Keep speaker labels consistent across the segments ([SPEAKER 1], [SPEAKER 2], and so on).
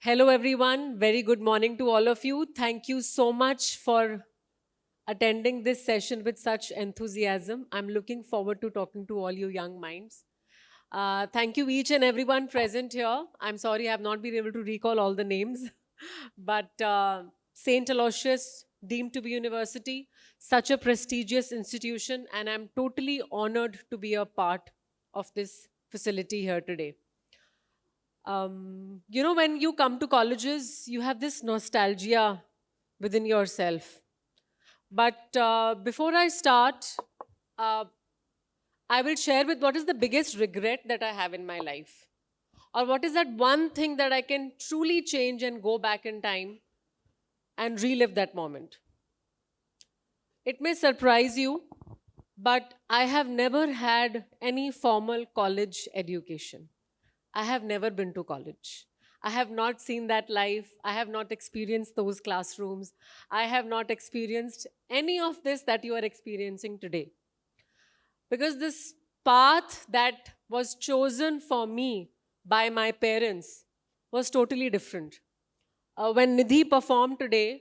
[SPEAKER 1] Hello, everyone. Very good morning to all of you. Thank you so much for attending this session with such enthusiasm. I'm looking forward to talking to all you young minds. Thank you, each and everyone present here. I'm sorry I've not been able to recall all the names, but St. Aloysius, deemed to be university, such a prestigious institution, and I'm totally honored to be a part of this facility here today. When you come to colleges, you have this nostalgia within yourself. But before I start, uh, I will share with what is the biggest regret that I have in my life. Or what is that one thing that I can truly change and go back in time and relive that moment. It may surprise you, but I have never had any formal college education. I have never been to college. I have not seen that life. I have not experienced those classrooms. I have not experienced any of this that you are experiencing today. Because this path that was chosen for me by my parents was totally different. When Nidhi performed today,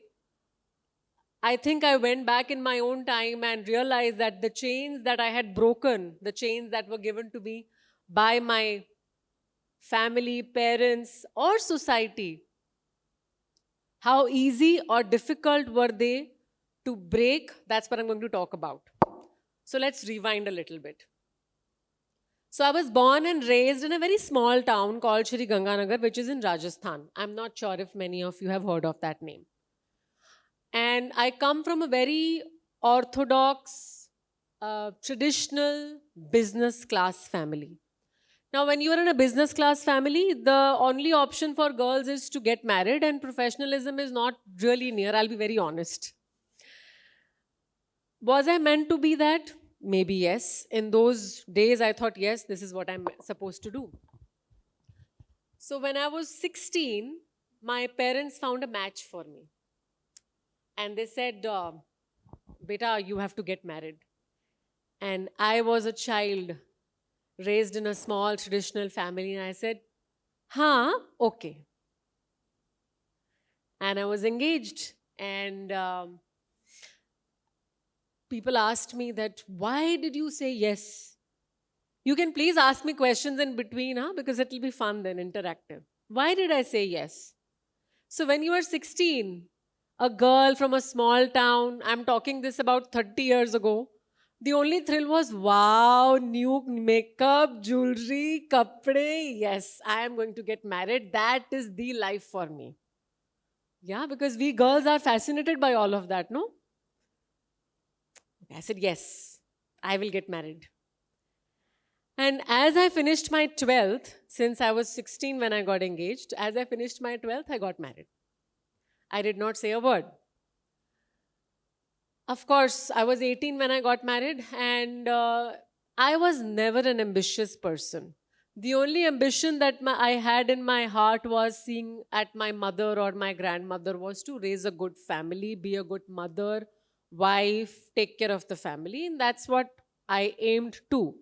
[SPEAKER 1] I think I went back in my own time and realized that the chains that I had broken, the chains that were given to me by my family, parents, or society, how easy or difficult were they to break? That's what I'm going to talk about. So let's rewind a little bit. So I was born and raised in a very small town called Shri Ganganagar, which is in Rajasthan. I'm not sure if many of you have heard of that name. And I come from a very orthodox, traditional business class family. Now, when you are in a business class family, the only option for girls is to get married, and professionalism is not really near. I'll be very honest. Was I meant to be that? Maybe yes. In those days, I thought, yes, this is what I'm supposed to do. So, when I was 16, my parents found a match for me. And they said, Beta, you have to get married. And I was a child raised in a small traditional family, and I said, huh, okay. And I was engaged, and people asked me that, why did you say yes? You can please ask me questions in between, huh? Because it will be fun then, interactive. Why did I say yes? So when you are 16, a girl from a small town, I'm talking this about 30 years ago, the only thrill was, wow, new makeup, jewelry, kapde. Yes, I am going to get married. That is the life for me. Yeah, because we girls are fascinated by all of that, no? I said, yes, I will get married. And as I finished my 12th, since I was 16 when I got engaged, as I finished my 12th, I got married. I did not say a word. Of course, I was 18 when I got married, and I was never an ambitious person. The only ambition that I had in my heart was seeing at my mother or my grandmother was to raise a good family, be a good mother, wife, take care of the family, and that's what I aimed to.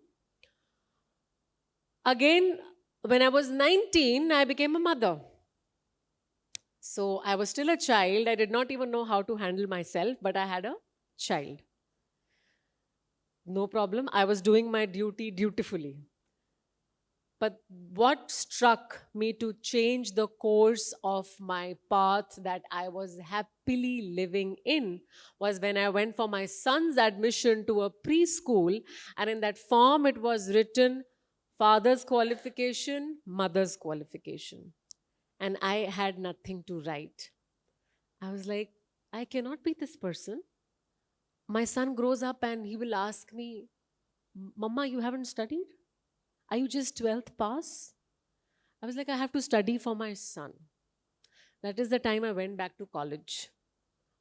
[SPEAKER 1] Again, when I was 19, I became a mother. So I was still a child. I did not even know how to handle myself, but I had a child. No problem. I was doing my duty dutifully. But what struck me to change the course of my path that I was happily living in was when I went for my son's admission to a preschool, and in that form it was written father's qualification, mother's qualification. And I had nothing to write. I was like, I cannot be this person. My son grows up and he will ask me, Mama, you haven't studied? Are you just 12th pass? I was like, I have to study for my son. That is the time I went back to college.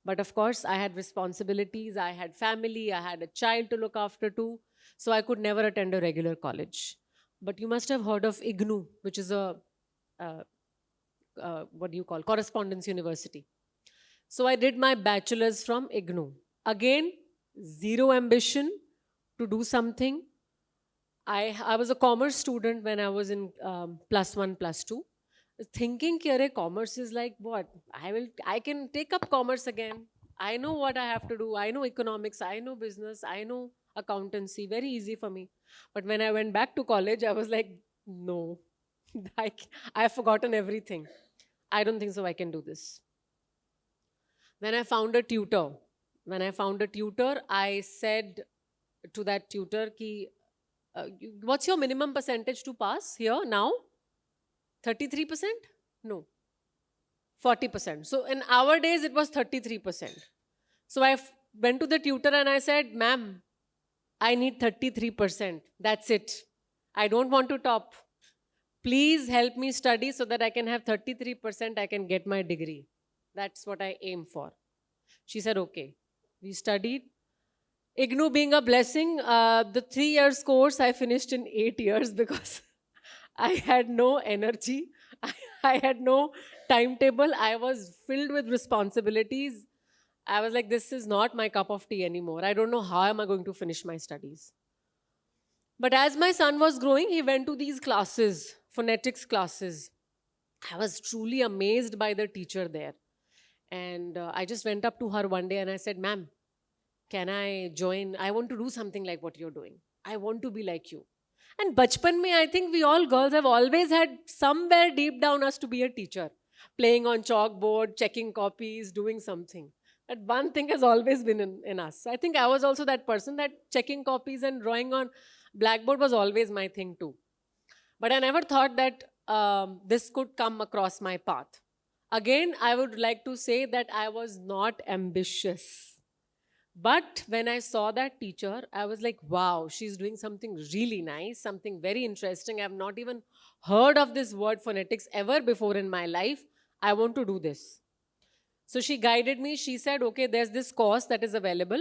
[SPEAKER 1] But of course, I had responsibilities, I had family, I had a child to look after too. So I could never attend a regular college. But you must have heard of IGNU, which is a, uh, what do you call, correspondence university. So I did my bachelor's from IGNU. Again, zero ambition to do something. I was a commerce student when I was in +1, +2. thinking कि commerce is like what? I can take up commerce again. I know what I have to do. I know economics. I know business. I know accountancy. Very easy for me. But when I went back to college, I was like, no, I have forgotten everything. I don't think so. I can do this. Then I found a tutor. When I found a tutor, I said to that tutor, ki, what's your minimum percentage to pass here now? 33%? No, 40%. So in our days, it was 33%. So went to the tutor and I said, ma'am, I need 33%. That's it. I don't want to top. Please help me study so that I can have 33%. I can get my degree. That's what I aim for. She said, okay. We studied. IGNOU being a blessing, the 3 years course I finished in 8 years because I had no energy. I had no timetable. I was filled with responsibilities. I was like, this is not my cup of tea anymore. I don't know how am I going to finish my studies. But as my son was growing, he went to these classes, phonetics classes. I was truly amazed by the teacher there. And I just went up to her one day and I said, ma'am, can I join? I want to do something like what you're doing. I want to be like you. And bachpan mein, I think we all girls have always had somewhere deep down us to be a teacher. Playing on chalkboard, checking copies, doing something. That one thing has always been in us. I think I was also that person that checking copies and drawing on blackboard was always my thing too. But I never thought that this could come across my path. Again, I would like to say that I was not ambitious. But when I saw that teacher, I was like, wow, she's doing something really nice, something very interesting. I have not even heard of this word phonetics ever before in my life. I want to do this. So she guided me. She said, okay, there's this course that is available.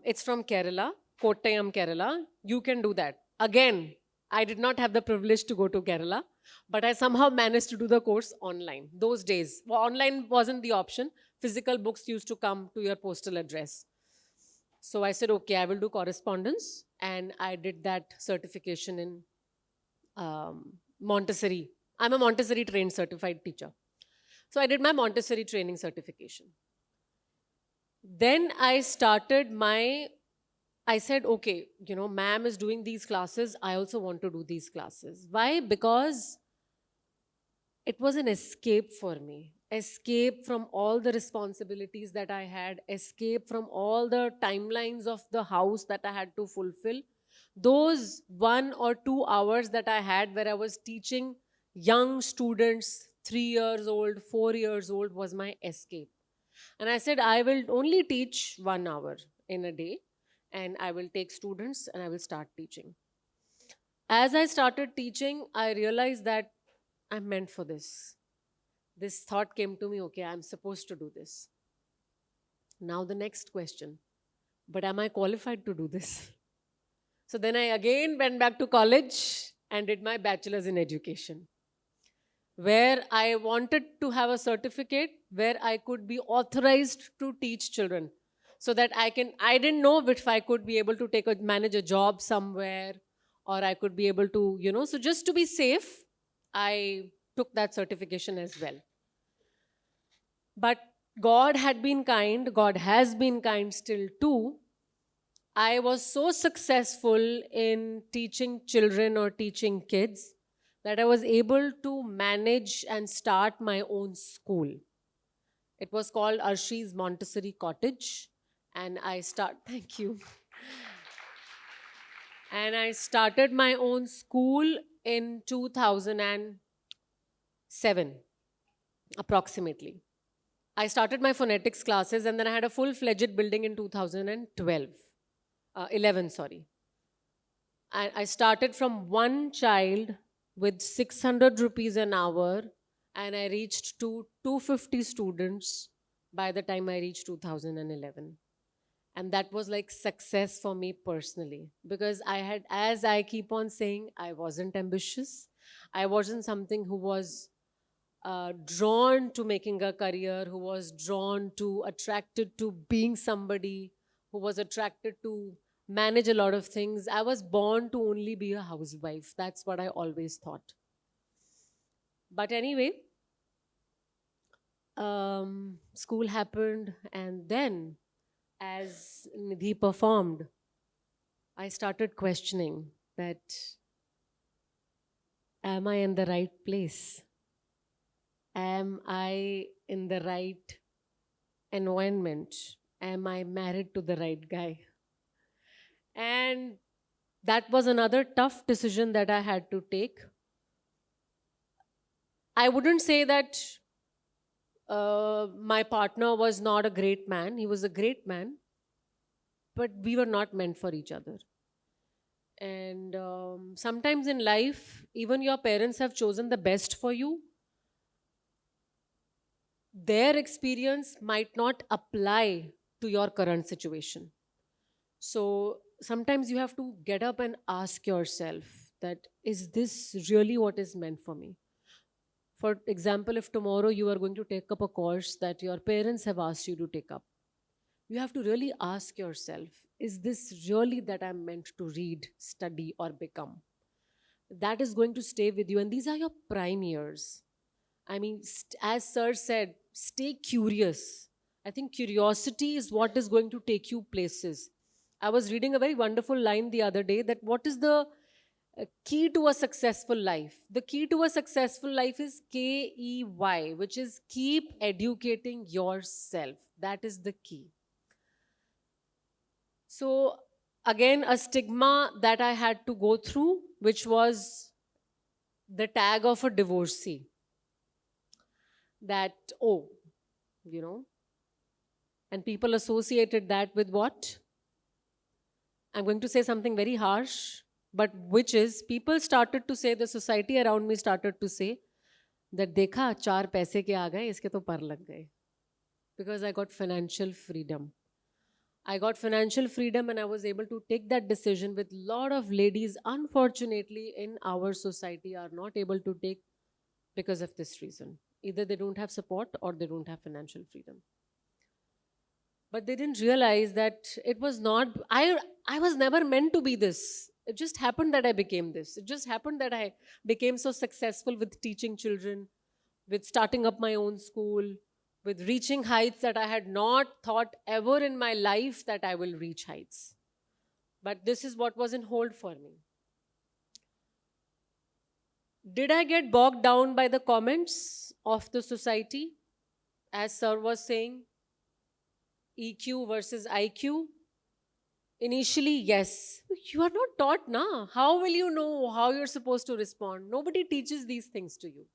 [SPEAKER 1] It's from Kerala, Kottayam, Kerala. You can do that. Again, I did not have the privilege to go to Kerala, but I somehow managed to do the course online. Those days, online wasn't the option. Physical books used to come to your postal address. So I said, okay, I will do correspondence. And I did that certification in Montessori. I'm a Montessori trained certified teacher. So I did my Montessori training certification. Then I said, okay, ma'am is doing these classes. I also want to do these classes. Why? Because it was an escape for me. Escape from all the responsibilities that I had. Escape from all the timelines of the house that I had to fulfill. Those 1 or 2 hours that I had where I was teaching young students, 3 years old, 4 years old, was my escape. And I said, I will only teach 1 hour in a day. And I will take students and I will start teaching. As I started teaching, I realized that I'm meant for this. This thought came to me, okay, I'm supposed to do this. Now the next question, but am I qualified to do this? So then I again went back to college and did my bachelor's in education, where I wanted to have a certificate where I could be authorized to teach children. So that I didn't know if I could be able to manage a job somewhere, or I could be able to, so just to be safe, I took that certification as well. But God had been kind, God has been kind still too. I was so successful in teaching children or teaching kids that I was able to manage and start my own school. It was called Arshi's Montessori Cottage. And thank you. And I started my own school in 2007, approximately. I started my phonetics classes and then I had a full-fledged building in 2011, sorry. I started from one child with 600 rupees an hour and I reached to 250 students by the time I reached 2011. And that was like success for me personally, because as I keep on saying, I wasn't ambitious. I wasn't something who was drawn to making a career, who was attracted to being somebody, who was attracted to manage a lot of things. I was born to only be a housewife. That's what I always thought. But anyway, school happened, and then as Nidhi performed, I started questioning that, am I in the right place? Am I in the right environment? Am I married to the right guy? And that was another tough decision that I had to take. I wouldn't say that my partner was not a great man. He was a great man, but we were not meant for each other. And sometimes in life, even your parents have chosen the best for you. Their experience might not apply to your current situation. So sometimes you have to get up and ask yourself that, is this really what is meant for me? For example, if tomorrow you are going to take up a course that your parents have asked you to take up, you have to really ask yourself, is this really that I'm meant to read, study, or become? That is going to stay with you. And these are your prime years. I mean, as Sir said, stay curious. I think curiosity is what is going to take you places. I was reading a very wonderful line the other day that what is the key to a successful life? The key to a successful life is KEY, which is keep educating yourself. That is the key. So, again, a stigma that I had to go through, which was the tag of a divorcee. That, oh, you know, and people associated that with what? I'm going to say something very harsh, but which is, people started to say, the society around me started to say, that देखा चार पैसे के आ गए इसके तो पर लग गए. Because I got financial freedom. I got financial freedom and I was able to take that decision with lot of ladies, unfortunately, in our society are not able to take because of this reason. Either they don't have support or they don't have financial freedom. But they didn't realize that it was not, I was never meant to be this. It just happened that I became this. It just happened that I became so successful with teaching children, with starting up my own school, with reaching heights that I had not thought ever in my life that I will reach heights. But this is what was in hold for me. Did I get bogged down by the comments of the society? As Sir was saying, EQ versus IQ. Initially, yes. You are not taught, na. How will you know how you're supposed to respond? Nobody teaches these things to you.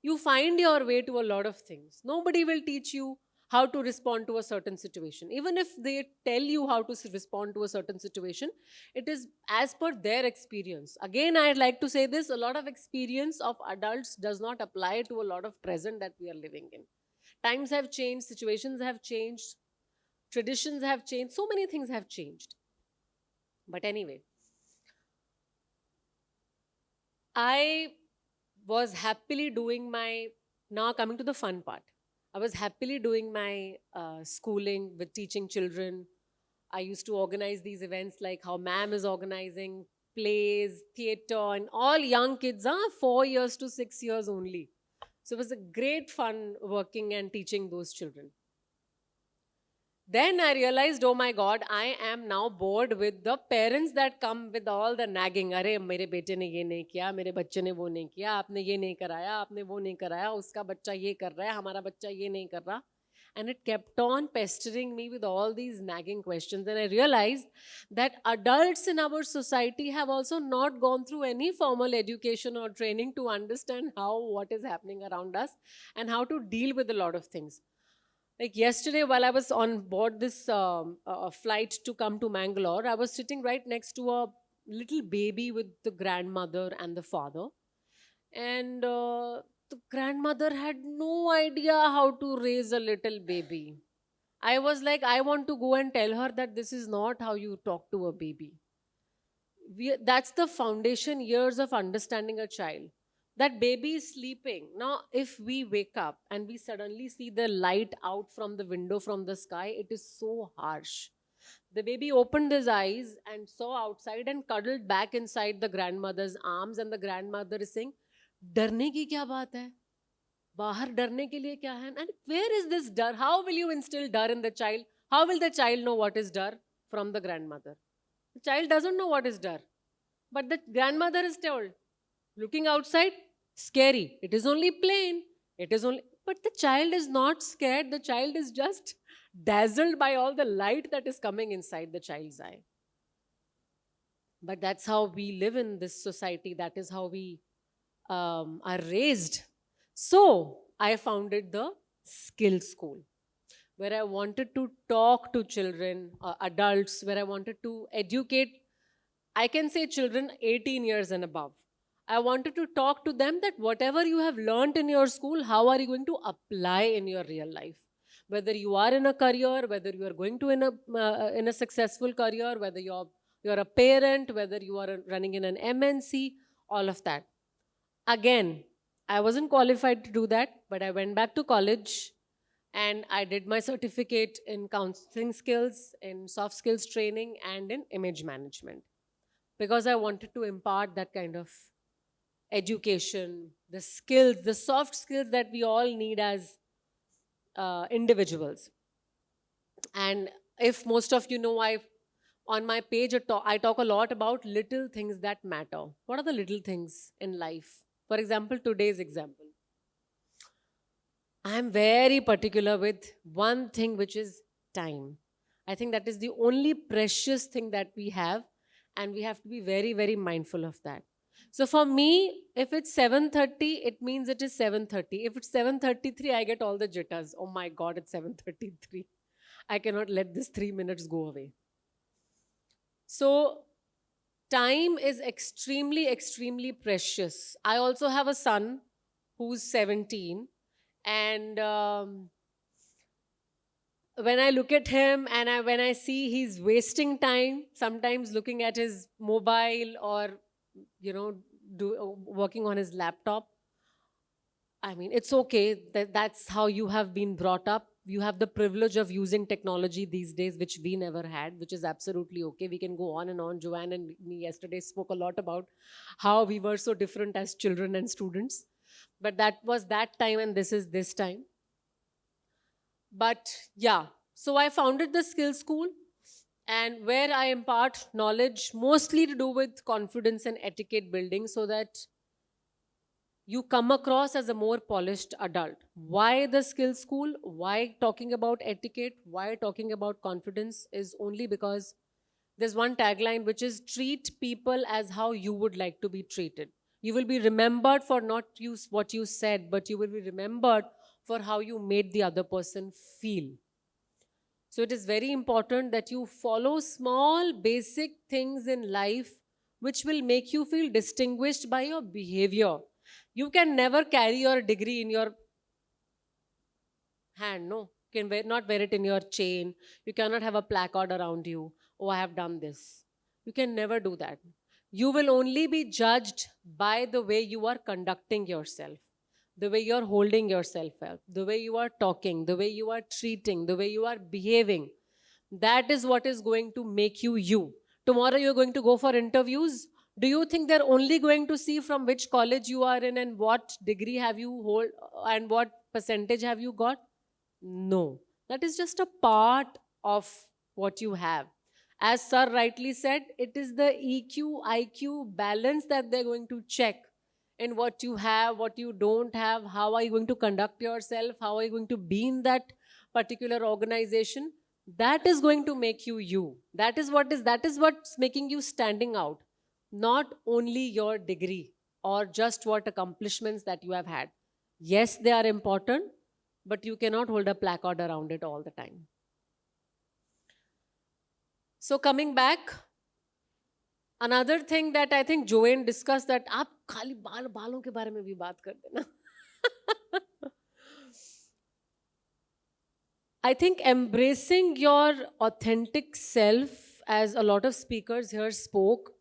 [SPEAKER 1] You find your way to a lot of things. Nobody will teach you how to respond to a certain situation. Even if they tell you how to respond to a certain situation, it is as per their experience. Again, I'd like to say this, a lot of experience of adults does not apply to a lot of present that we are living in. Times have changed, situations have changed, traditions have changed, so many things have changed. But anyway, I was happily doing my, now coming to the fun part. I was happily doing my schooling with teaching children. I used to organize these events like how ma'am is organizing plays, theater, and all young kids, 4 years to 6 years only. So it was a great fun working and teaching those children. Then I realized, oh my God, I am now bored with the parents that come with all the nagging. अरे मेरे बेटे ने ये नहीं किया, मेरे बच्चे ने वो नहीं किया, आपने ये नहीं कराया, आपने वो नहीं कराया, उसका बच्चा ये कर रहा है, हमारा बच्चा ये नहीं कर रहा. And it kept on pestering me with all these nagging questions. And I realized that adults in our society have also not gone through any formal education or training to understand what is happening around us and how to deal with a lot of things. Like yesterday, while I was on board this flight to come to Mangalore, I was sitting right next to a little baby with the grandmother and the father. And the grandmother had no idea how to raise a little baby. I was like, I want to go and tell her that this is not how you talk to a baby. That's the foundation years of understanding a child. That baby is sleeping. Now, if we wake up and we suddenly see the light out from the window from the sky, it is so harsh. The baby opened his eyes and saw outside and cuddled back inside the grandmother's arms, and the grandmother is saying, डरने की क्या बात है? बाहर डरने के लिए क्या है? And where is this डर? How will you instill डर in the child? How will the child know what is डर from the grandmother? The child doesn't know what is डर. But the grandmother is told, looking outside, scary. It is only plain. It is only, but the child is not scared. The child is just dazzled by all the light that is coming inside the child's eye. But that's how we live in this society. That is how we are raised. So I founded the Skill School, where I wanted to talk to children, adults, where I wanted to educate, I can say children 18 years and above. I wanted to talk to them that whatever you have learned in your school, how are you going to apply in your real life? Whether you are in a career, whether you are going to in a successful career, whether you're a parent, whether you are running in an MNC, all of that. Again, I wasn't qualified to do that, but I went back to college and I did my certificate in counseling skills, in soft skills training, and in image management because I wanted to impart that kind of education, the skills, the soft skills that we all need as individuals. And if most of you know, on my page I talk a lot about little things that matter. What are the little things in life? For example, today's example. I am very particular with one thing, which is time. I think that is the only precious thing that we have, and we have to be very, very mindful of that. So for me, if it's 7:30, it means it is 7:30. If it's 7:33, I get all the jitters. Oh my God, it's 7:33. I cannot let this 3 minutes go away. So time is extremely, extremely precious. I also have a son who's 17, and when I look at him and when I see he's wasting time, sometimes looking at his mobile or, working on his laptop, I mean, it's okay. That's how you have been brought up. You have the privilege of using technology these days, which we never had, which is absolutely okay. We can go on and on. Joanne and me yesterday spoke a lot about how we were so different as children and students. But that was that time, and this is this time. But yeah, so I founded the Skill School, and where I impart knowledge mostly to do with confidence and etiquette building so that you come across as a more polished adult. Why the Skill School? Why talking about etiquette? Why talking about confidence is only because there's one tagline which is treat people as how you would like to be treated. You will be remembered for not what you said, but you will be remembered for how you made the other person feel. So it is very important that you follow small basic things in life which will make you feel distinguished by your behavior. You can never carry your degree in your hand, no. You can not wear it in your chain. You cannot have a placard around you. Oh, I have done this. You can never do that. You will only be judged by the way you are conducting yourself, the way you're holding yourself up, the way you are talking, the way you are treating, the way you are behaving. That is what is going to make you you. Tomorrow you're going to go for interviews. Do you think they're only going to see from which college you are in and what degree have you hold and what percentage have you got? No. That is just a part of what you have. As Sir rightly said, it is the EQ, IQ balance that they're going to check in what you have, what you don't have, how are you going to conduct yourself, how are you going to be in that particular organization. That is going to make you you. That is what's making you standing out. Not only your degree or just what accomplishments that you have had. Yes, they are important, but you cannot hold a placard around it all the time. So coming back, another thing that I think Joanne discussed that आप खाली बालों के बारे में भी बात कर देना. I think embracing your authentic self, as a lot of speakers here spoke,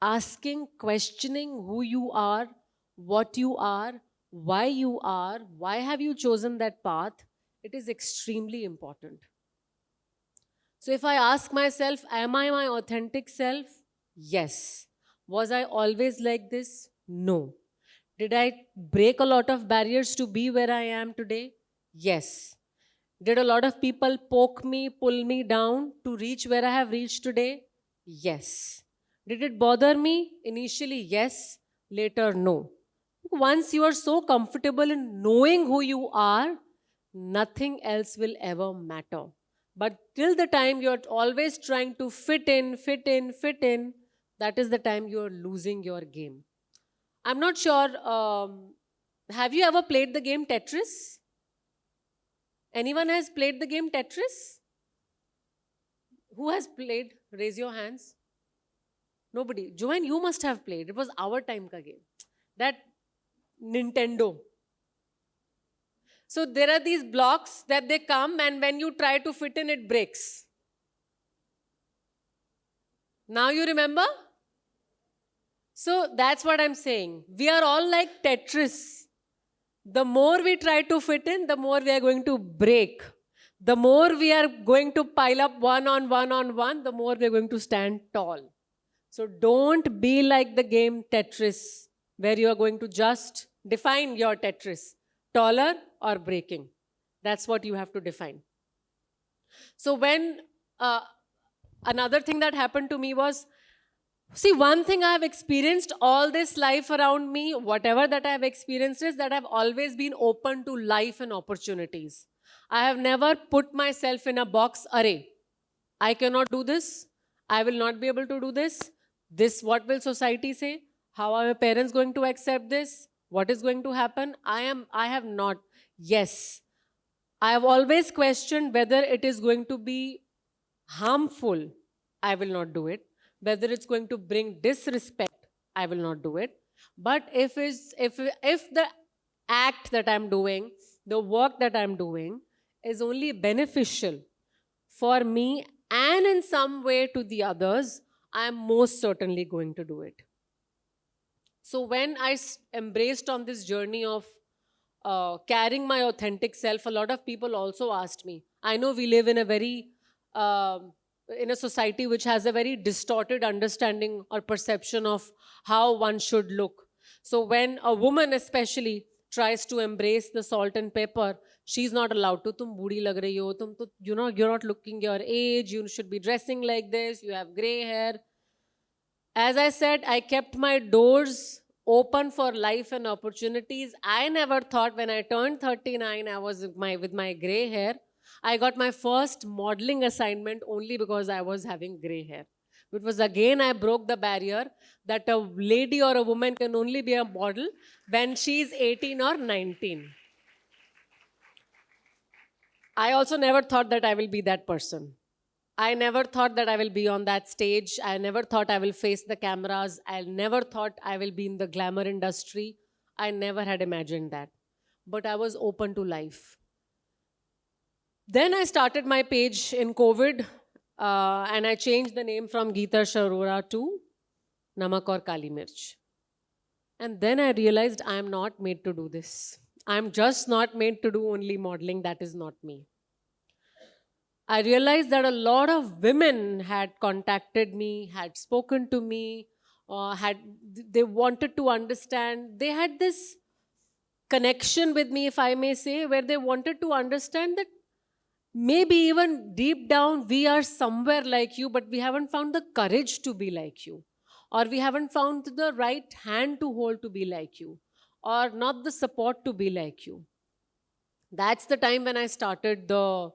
[SPEAKER 1] asking, questioning who you are, what you are, why have you chosen that path, it is extremely important. So if I ask myself, am I my authentic self? Yes. Was I always like this? No. Did I break a lot of barriers to be where I am today? Yes. Did a lot of people poke me, pull me down to reach where I have reached today? Yes. Did it bother me? Initially, yes. Later, no. Once you are so comfortable in knowing who you are, nothing else will ever matter. But till the time you're always trying to fit in, fit in, fit in, that is the time you're losing your game. I'm not sure. Have you ever played the game Tetris? Anyone has played the game Tetris? Who has played? Raise your hands. Nobody. Joanne, you must have played. It was our time ka game. That Nintendo. So there are these blocks that they come, and when you try to fit in, it breaks. Now you remember? So that's what I'm saying. We are all like Tetris. The more we try to fit in, the more we are going to break. The more we are going to pile up one on one, the more we are going to stand tall. So don't be like the game Tetris, where you are going to just define your Tetris, taller or breaking. That's what you have to define. So when another thing that happened to me was, see, one thing I have experienced all this life around me, whatever that I have experienced, is that I've always been open to life and opportunities. I have never put myself in a box, array. I cannot do this. I will not be able to do this. This, what will society say? How are my parents going to accept this? What is going to happen? I have not. Yes. I have always questioned whether it is going to be harmful. I will not do it. Whether it's going to bring disrespect, I will not do it. But if the act that I'm doing, the work that I'm doing is only beneficial for me and in some way to the others, I am most certainly going to do it. So when I embraced on this journey of carrying my authentic self, a lot of people also asked me. I know we live in a very in a society which has a very distorted understanding or perception of how one should look. So when a woman especially tries to embrace the salt and pepper, she's not allowed to. Tum budi lag rahi ho, you're not looking your age, you should be dressing like this, you have gray hair. As I said, I kept my doors open for life and opportunities. I never thought when I turned 39, I was with my gray hair. I got my first modeling assignment only because I was having gray hair. It was again, I broke the barrier that a lady or a woman can only be a model when she's 18 or 19. I also never thought that I will be that person. I never thought that I will be on that stage. I never thought I will face the cameras. I never thought I will be in the glamour industry. I never had imagined that. But I was open to life. Then I started my page in COVID and I changed the name from Geeta Sharora to Namak Aur Kali Mirch. And then I realized I am not made to do this. I'm just not made to do only modeling. That is not me. I realized that a lot of women had contacted me, had spoken to me, they wanted to understand. They had this connection with me, if I may say, where they wanted to understand that maybe even deep down we are somewhere like you, but we haven't found the courage to be like you, or we haven't found the right hand to hold to be like you, or not the support to be like you. That's the time when I started the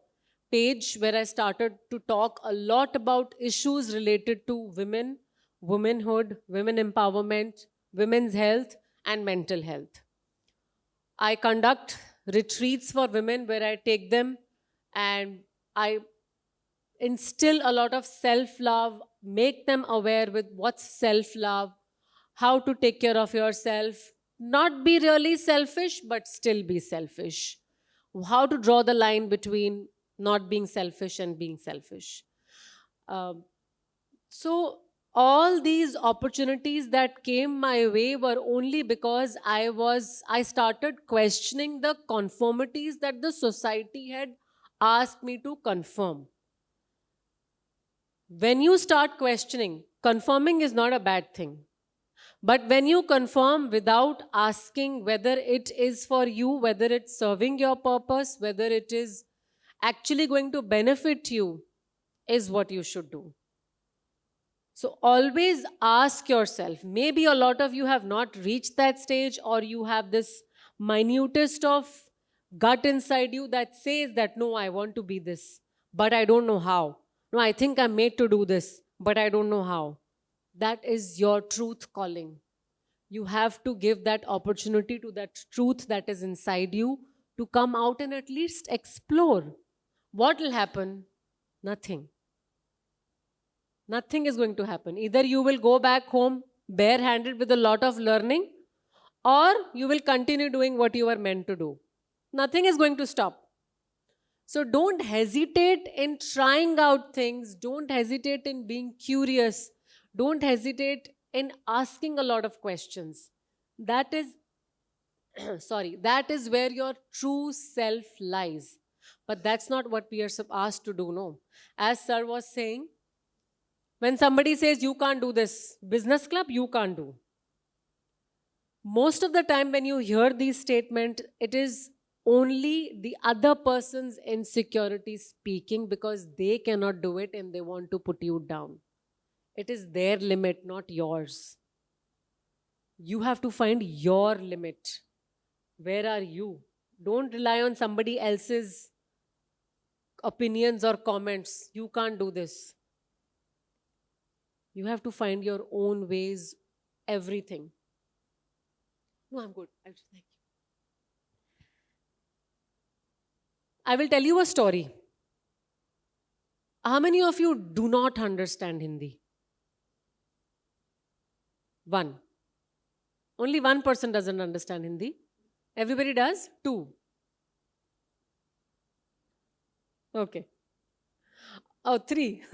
[SPEAKER 1] page, where I started to talk a lot about issues related to women, womanhood, women empowerment, women's health, and mental health. I conduct retreats for women where I take them and I instill a lot of self-love, make them aware with what's self-love, how to take care of yourself, not be really selfish, but still be selfish. How to draw the line between not being selfish and being selfish. So all these opportunities that came my way were only because I started questioning the conformities that the society had asked me to conform. When you start questioning, conforming is not a bad thing. But when you confirm without asking whether it is for you, whether it's serving your purpose, whether it is actually going to benefit you, is what you should do. So always ask yourself. Maybe a lot of you have not reached that stage, or you have this minutest of gut inside you that says that, no, I want to be this, but I don't know how. No, I think I'm made to do this, but I don't know how. That is your truth calling. You have to give that opportunity to that truth that is inside you to come out and at least explore. What will happen? Nothing. Nothing is going to happen. Either you will go back home barehanded with a lot of learning, or you will continue doing what you were meant to do. Nothing is going to stop. So don't hesitate in trying out things. Don't hesitate in being curious. Don't hesitate in asking a lot of questions. That is, that is where your true self lies. But that's not what we are asked to do, no. As sir was saying, when somebody says you can't do this, business club, you can't do. Most of the time when you hear these statements, it is only the other person's insecurity speaking, because they cannot do it and they want to put you down. It is their limit, not yours. You have to find your limit. Where are you? Don't rely on somebody else's opinions or comments. You can't do this. You have to find your own ways, everything. No, I'm good. Thank you. I will tell you a story. How many of you do not understand Hindi? One. Only one person doesn't understand Hindi. Everybody does? Two. Okay. Oh, three.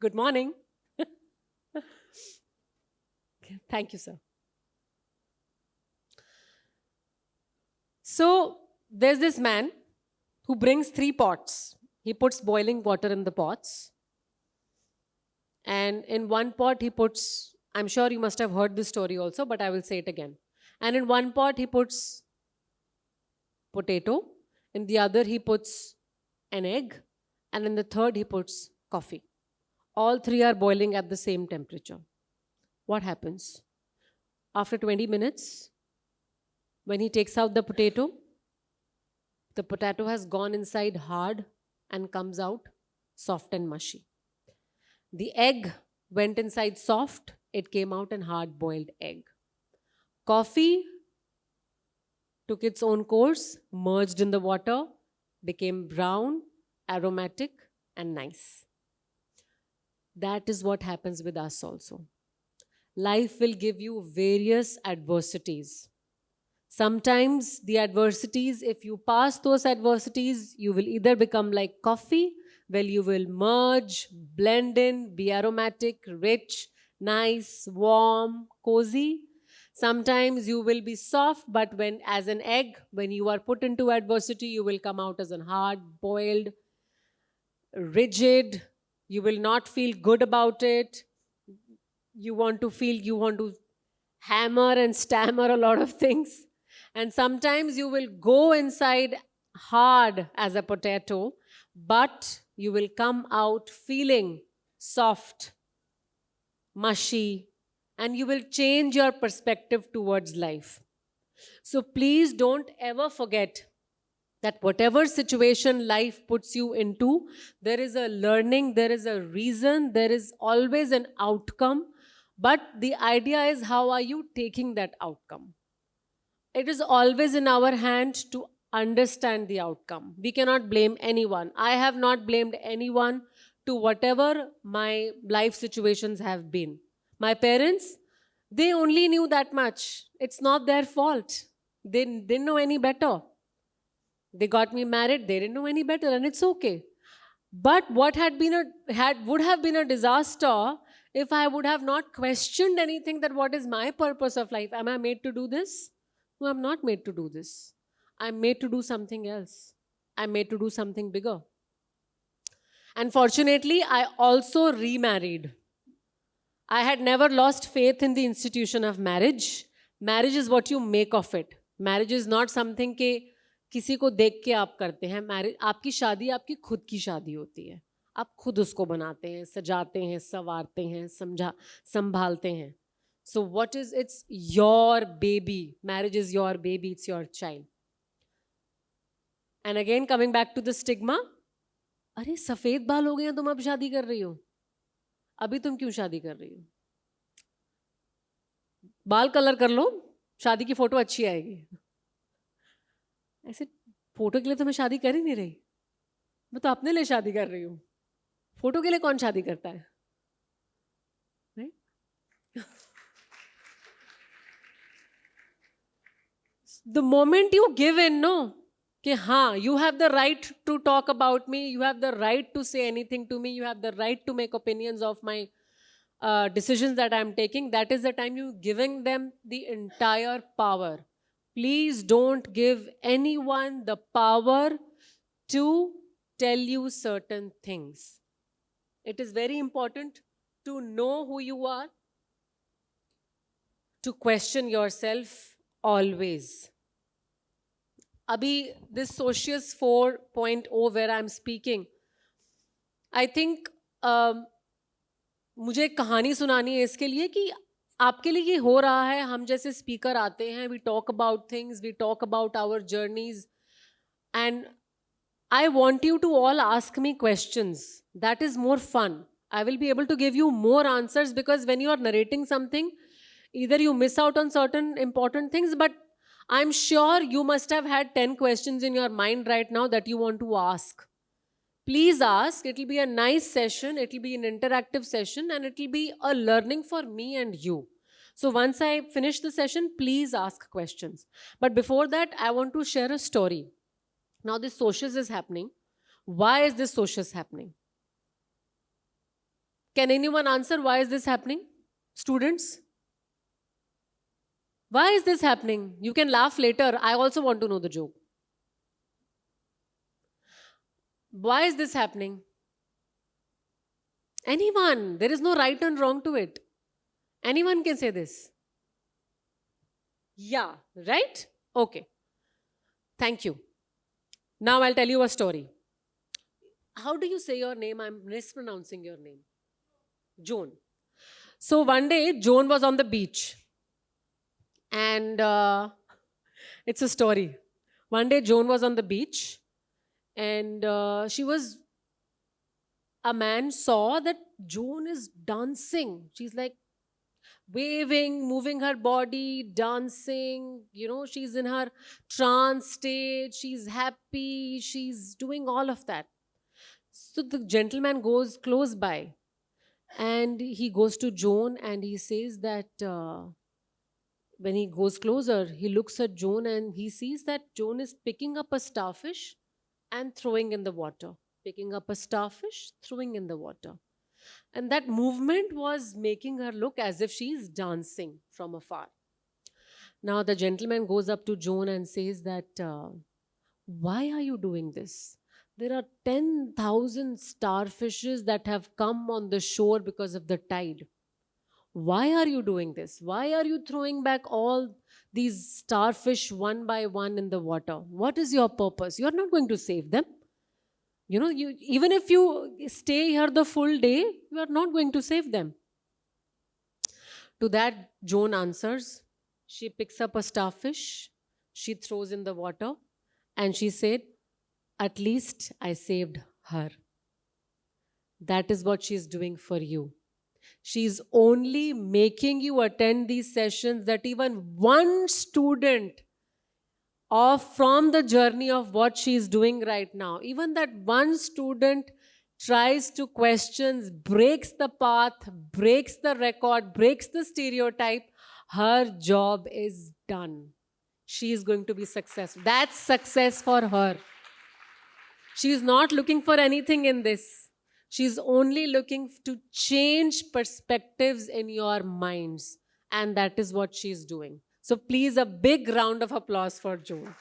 [SPEAKER 1] Good morning. Thank you, sir. So, there's this man who brings 3 pots. He puts boiling water in the pots. And in one pot he puts, I'm sure you must have heard this story also, but I will say it again. And in one pot he puts potato. In the other he puts an egg. And in the third he puts coffee. All 3 are boiling at the same temperature. What happens? After 20 minutes, when he takes out the potato has gone inside hard and comes out soft and mushy. The egg went inside soft, it came out an hard-boiled egg. Coffee took its own course, merged in the water, became brown, aromatic, and nice. That is what happens with us also. Life will give you various adversities. Sometimes the adversities, if you pass those adversities, you will either become like coffee, where you will merge, blend in, be aromatic, rich, nice, warm, cozy. Sometimes you will be soft, but as an egg, when you are put into adversity, you will come out as a hard, boiled, rigid. You will not feel good about it. You want to hammer and stammer a lot of things. And sometimes you will go inside hard as a potato, but you will come out feeling soft, mushy, and you will change your perspective towards life. So please don't ever forget that whatever situation life puts you into, there is a learning, there is a reason, there is always an outcome. But the idea is, how are you taking that outcome? It is always in our hand to understand the outcome. We cannot blame anyone. I have not blamed anyone to whatever my life situations have been. My parents, they only knew that much. It's not their fault. They didn't know any better. They got me married, they didn't know any better, and it's okay. But what would have been a disaster if I would have not questioned anything, that what is my purpose of life? Am I made to do this? No, I'm not made to do this. I'm made to do something else. I'm made to do something bigger. And fortunately, I also remarried. I had never lost faith in the institution of marriage. Marriage is what you make of it. Marriage is not something के किसी को देख के आप करते हैं. Marriage, आपकी शादी आपकी खुद की शादी होती है. आप खुद उसको बनाते हैं, सजाते हैं, संवारते हैं, संभालते हैं. So what is, it's your baby. Marriage is your baby, it's your child. And again coming back to the stigma, अरे सफेद बाल हो गए हैं, तुम अब शादी कर रही हो, अभी तुम क्यों शादी कर रही हो? बाल कलर कर लो, शादी की फोटो अच्छी आएगी. ऐसे फोटो के लिए तो मैं शादी कर ही नहीं रही, मैं तो अपने लिए शादी कर रही हूँ. फोटो के लिए कौन शादी करता है? The moment you give in, no, कि हाँ, you have the right to talk about me, you have the right to say anything to me, you have the right to make opinions of my decisions that I'm taking, that is the time you're giving them the entire power. Please don't give anyone the power to tell you certain things. It is very important to know who you are, to question yourself always. Abhi, this Socius 4.0 where I'm speaking, I think मुझे एक कहानी सुनानी है इसके लिए कि आपके लिए ये हो रहा है. हम जैसे स्पीकर आते हैं, we talk about things, we talk about our journeys, and I want you to all ask me questions. That is more fun. I will be able to give you more answers, because when you are narrating something, either you miss out on certain important things, but I'm sure you must have had 10 questions in your mind right now that you want to ask. Please ask. It will be a nice session. It will be an interactive session, and it will be a learning for me and you. So once I finish the session, please ask questions. But before that, I want to share a story. Now this Socius is happening. Why is this Socius happening? Can anyone answer why is this happening? Students? Why is this happening? You can laugh later. I also want to know the joke. Why is this happening? Anyone. There is no right and wrong to it. Anyone can say this. Yeah, right? Okay. Thank you. Now I'll tell you a story. How do you say your name? I'm mispronouncing your name. Joan. So one day, Joan was on the beach. And it's a story. One day, Joan was on the beach. And a man saw that Joan is dancing. She's like waving, moving her body, dancing. You know, she's in her trance state. She's happy. She's doing all of that. So the gentleman goes close by. And he goes to Joan and he says that when he goes closer, he looks at Joan and he sees that Joan is picking up a starfish and throwing in the water. Picking up a starfish, throwing in the water. And that movement was making her look as if she's dancing from afar. Now the gentleman goes up to Joan and says that, why are you doing this? There are 10,000 starfishes that have come on the shore because of the tide. Why are you doing this? Why are you throwing back all these starfish one by one in the water? What is your purpose? You're not going to save them. You know, even if you stay here the full day, you are not going to save them. To that, Joan answers. She picks up a starfish, she throws in the water, and she said, at least I saved her. That is what she's doing for you. She's only making you attend these sessions that even one student from the journey of what she's doing right now, even that one student tries to question, breaks the path, breaks the record, breaks the stereotype, her job is done. She is going to be successful. That's success for her. She is not looking for anything in this. She's only looking to change perspectives in your minds. And that is what she's doing. So please, a big round of applause for Joan.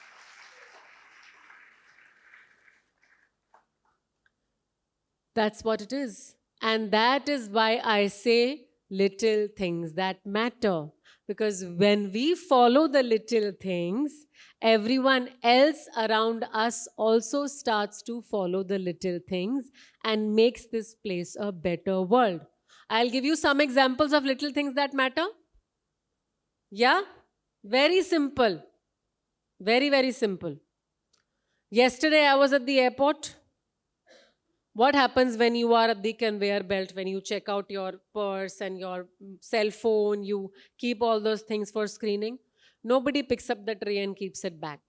[SPEAKER 1] That's what it is. And that is why I say little things that matter. Because when we follow the little things, everyone else around us also starts to follow the little things and makes this place a better world. I'll give you some examples of little things that matter. Yeah? Very simple. Very, very simple. Yesterday, I was at the airport. What happens when you are at the conveyor belt, when you check out your purse and your cell phone, you keep all those things for screening? Nobody picks up the tray and keeps it back.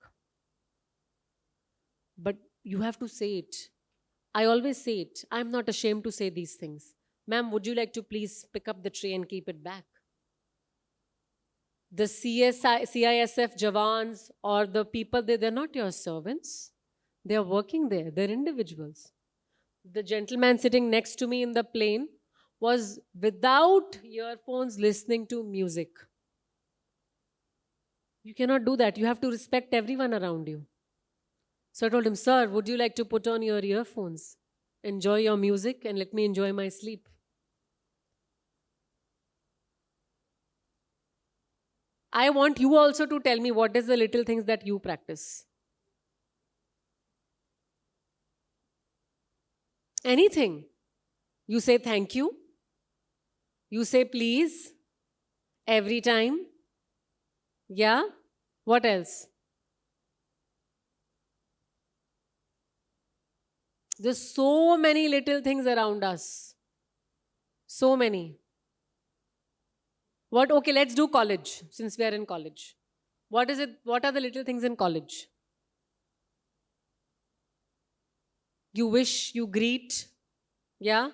[SPEAKER 1] But you have to say it. I always say it. I'm not ashamed to say these things. Ma'am, would you like to please pick up the tray and keep it back? The CISF Jawans or the people there, they're not your servants. They're working there. They're individuals. The gentleman sitting next to me in the plane was without earphones listening to music. You cannot do that. You have to respect everyone around you. So I told him, sir, would you like to put on your earphones, enjoy your music, and let me enjoy my sleep? I want you also to tell me what is the little things that you practice. Anything. You say thank you. You say please every time. Yeah? What else? There's so many little things around us. So many. What? Okay, let's do college since we are in college. What is it? What are the little things in college? You wish, you greet. Yeah?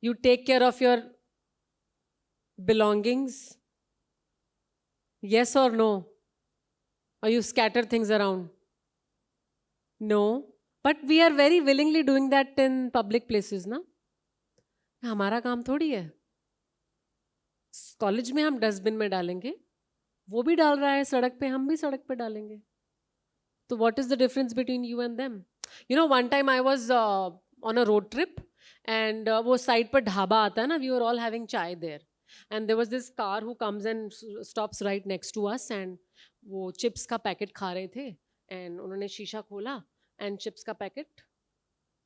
[SPEAKER 1] You take care of your belongings. Yes or no? Or you scatter things around? No. But we are very willingly doing that in public places, na? हमारा काम थोड़ी है. College में हम dustbin में डालेंगे, वो भी डाल रहा है सड़क पे, हम भी सड़क पे डालेंगे. तो what is the difference between you and them? You know, one time I was on a road trip and वो side पर ढाबा आता है ना, we were all having chai there. And there was this car who comes and stops right next to us and वो chips का packet खा रहे थे and उन्होंने शीशा खोला and chips का पैकेट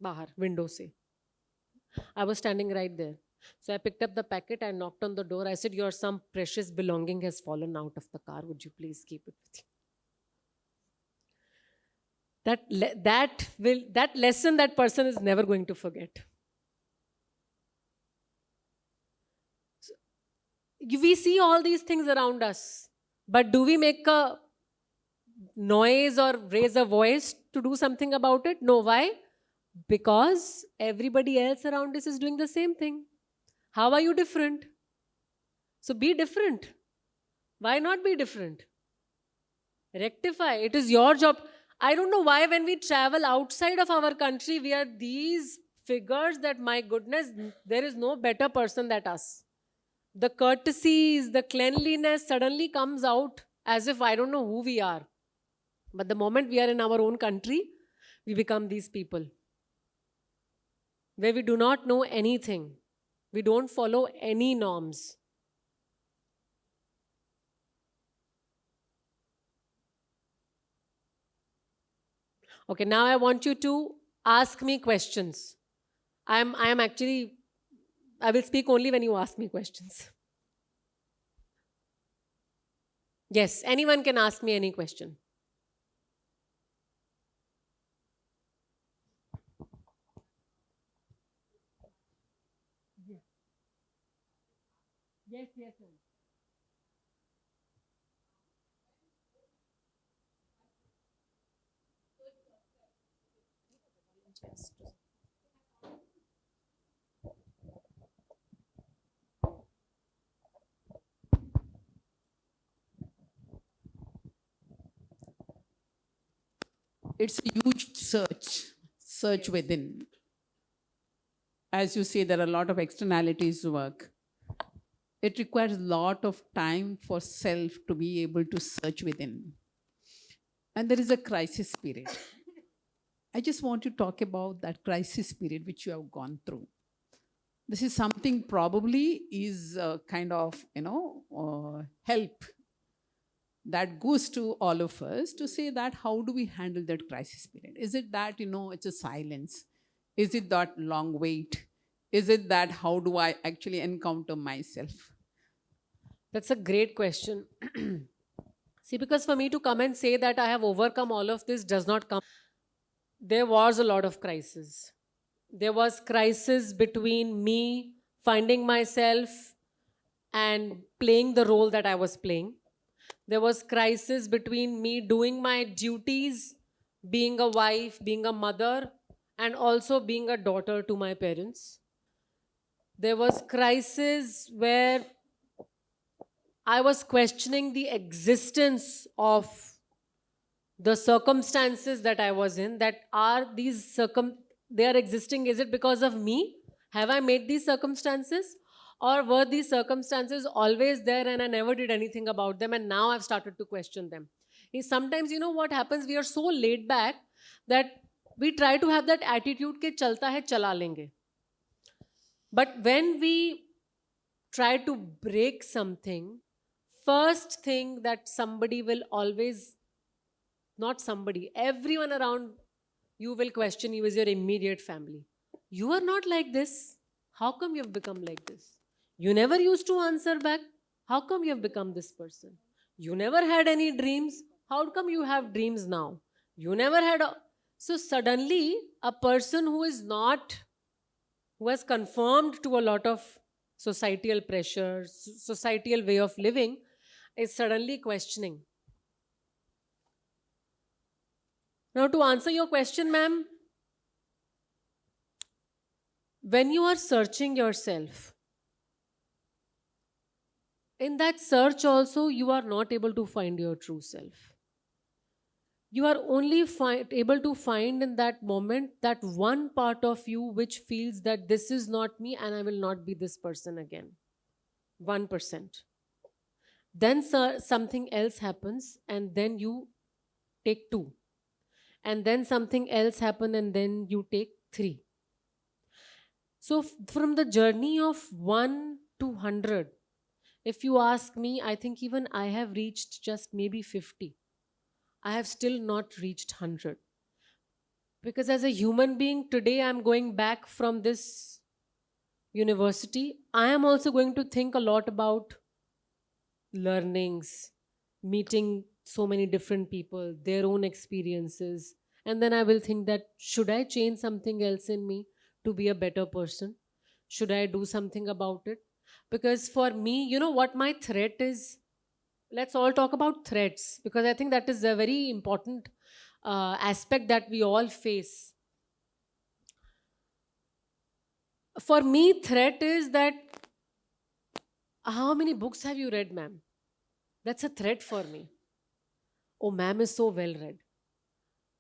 [SPEAKER 1] बाहर विंडो से. I was standing right there. So I picked up the packet, I knocked on the door. I said, your some precious belonging has fallen out of the car. Would you please keep it with you? That lesson that person is never going to forget. So, we see all these things around us, but do we make a noise or raise a voice to do something about it? No. Why? Because everybody else around us is doing the same thing. How are you different? So be different. Why not be different? Rectify. It is your job. I don't know why when we travel outside of our country, we are these figures that, my goodness, there is no better person than us. The courtesies, the cleanliness suddenly comes out as if I don't know who we are. But the moment we are in our own country, we become these people where we do not know anything. We don't follow any norms. Okay, now I want you to ask me questions. I will speak only when you ask me questions. Yes, anyone can ask me any question. Yes, yes, ma'am.
[SPEAKER 2] It's a huge search within. As you say, there are a lot of externalities to work. It requires a lot of time for self to be able to search within. And there is a crisis period. I just want to talk about that crisis period which you have gone through. This is something probably is kind of, help that goes to all of us to say that how do we handle that crisis period? Is it that, it's a silence? Is it that long wait? Is it that how do I actually encounter myself?
[SPEAKER 1] That's a great question. See, because for me to come and say that I have overcome all of this does not come. There was a lot of crisis. There was crisis between me finding myself and playing the role that I was playing. There was crisis between me doing my duties, being a wife, being a mother, and also being a daughter to my parents. There was crisis where I was questioning the existence of the circumstances that I was in. That are these they are existing. Is it because of me? Have I made these circumstances? Or were these circumstances always there and I never did anything about them and now I've started to question them? Sometimes, what happens, we are so laid back that we try to have that attitude ke chalta hai, chala lenge. But when we try to break something, first thing that somebody will always, not somebody, everyone around you will question you is your immediate family. You are not like this. How come you've become like this? You never used to answer back. How come you've become this person? You never had any dreams. How come you have dreams now? You never had a... So suddenly, a person who is not, who has conformed to a lot of societal pressures, societal way of living, is suddenly questioning. Now, to answer your question, ma'am, when you are searching yourself, in that search also, you are not able to find your true self. You are only able to find in that moment that one part of you which feels that this is not me and I will not be this person again. 1%. Then something else happens and then you take 2. And then something else happens and then you take 3. So from the journey of 1 to 100, if you ask me, I think even I have reached just maybe 50. I have still not reached 100. Because as a human being, today I'm going back from this university. I am also going to think a lot about learnings, meeting so many different people, their own experiences. And then I will think that, should I change something else in me to be a better person? Should I do something about it? Because for me, you know what my threat is? Let's all talk about threats, because I think that is a very important aspect that we all face. For me, threat is that, how many books have you read, ma'am? That's a threat for me. Oh, ma'am is so well read.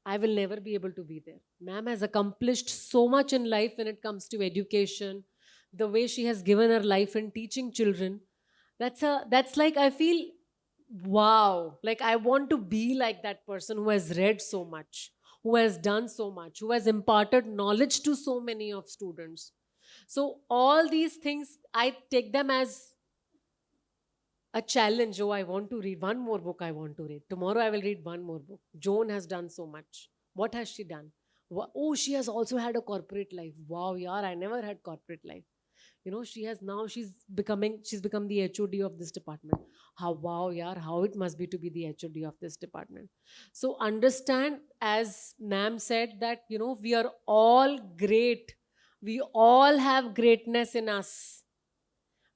[SPEAKER 1] I will never be able to be there. Ma'am has accomplished so much in life when it comes to education, the way she has given her life in teaching children. That's like, I feel, wow, like I want to be like that person who has read so much, who has done so much, who has imparted knowledge to so many of students. So all these things, I take them as a challenge. Oh, I want to read one more book. I want to read tomorrow. I will read one more book. Joan has done so much. What has she done? Oh, she has also had a corporate life. Wow, yaar, I never had corporate life. She's become the HOD of this department. How, wow, yaar, how it must be to be the HOD of this department. So understand, as ma'am said, that we are all great. We all have greatness in us,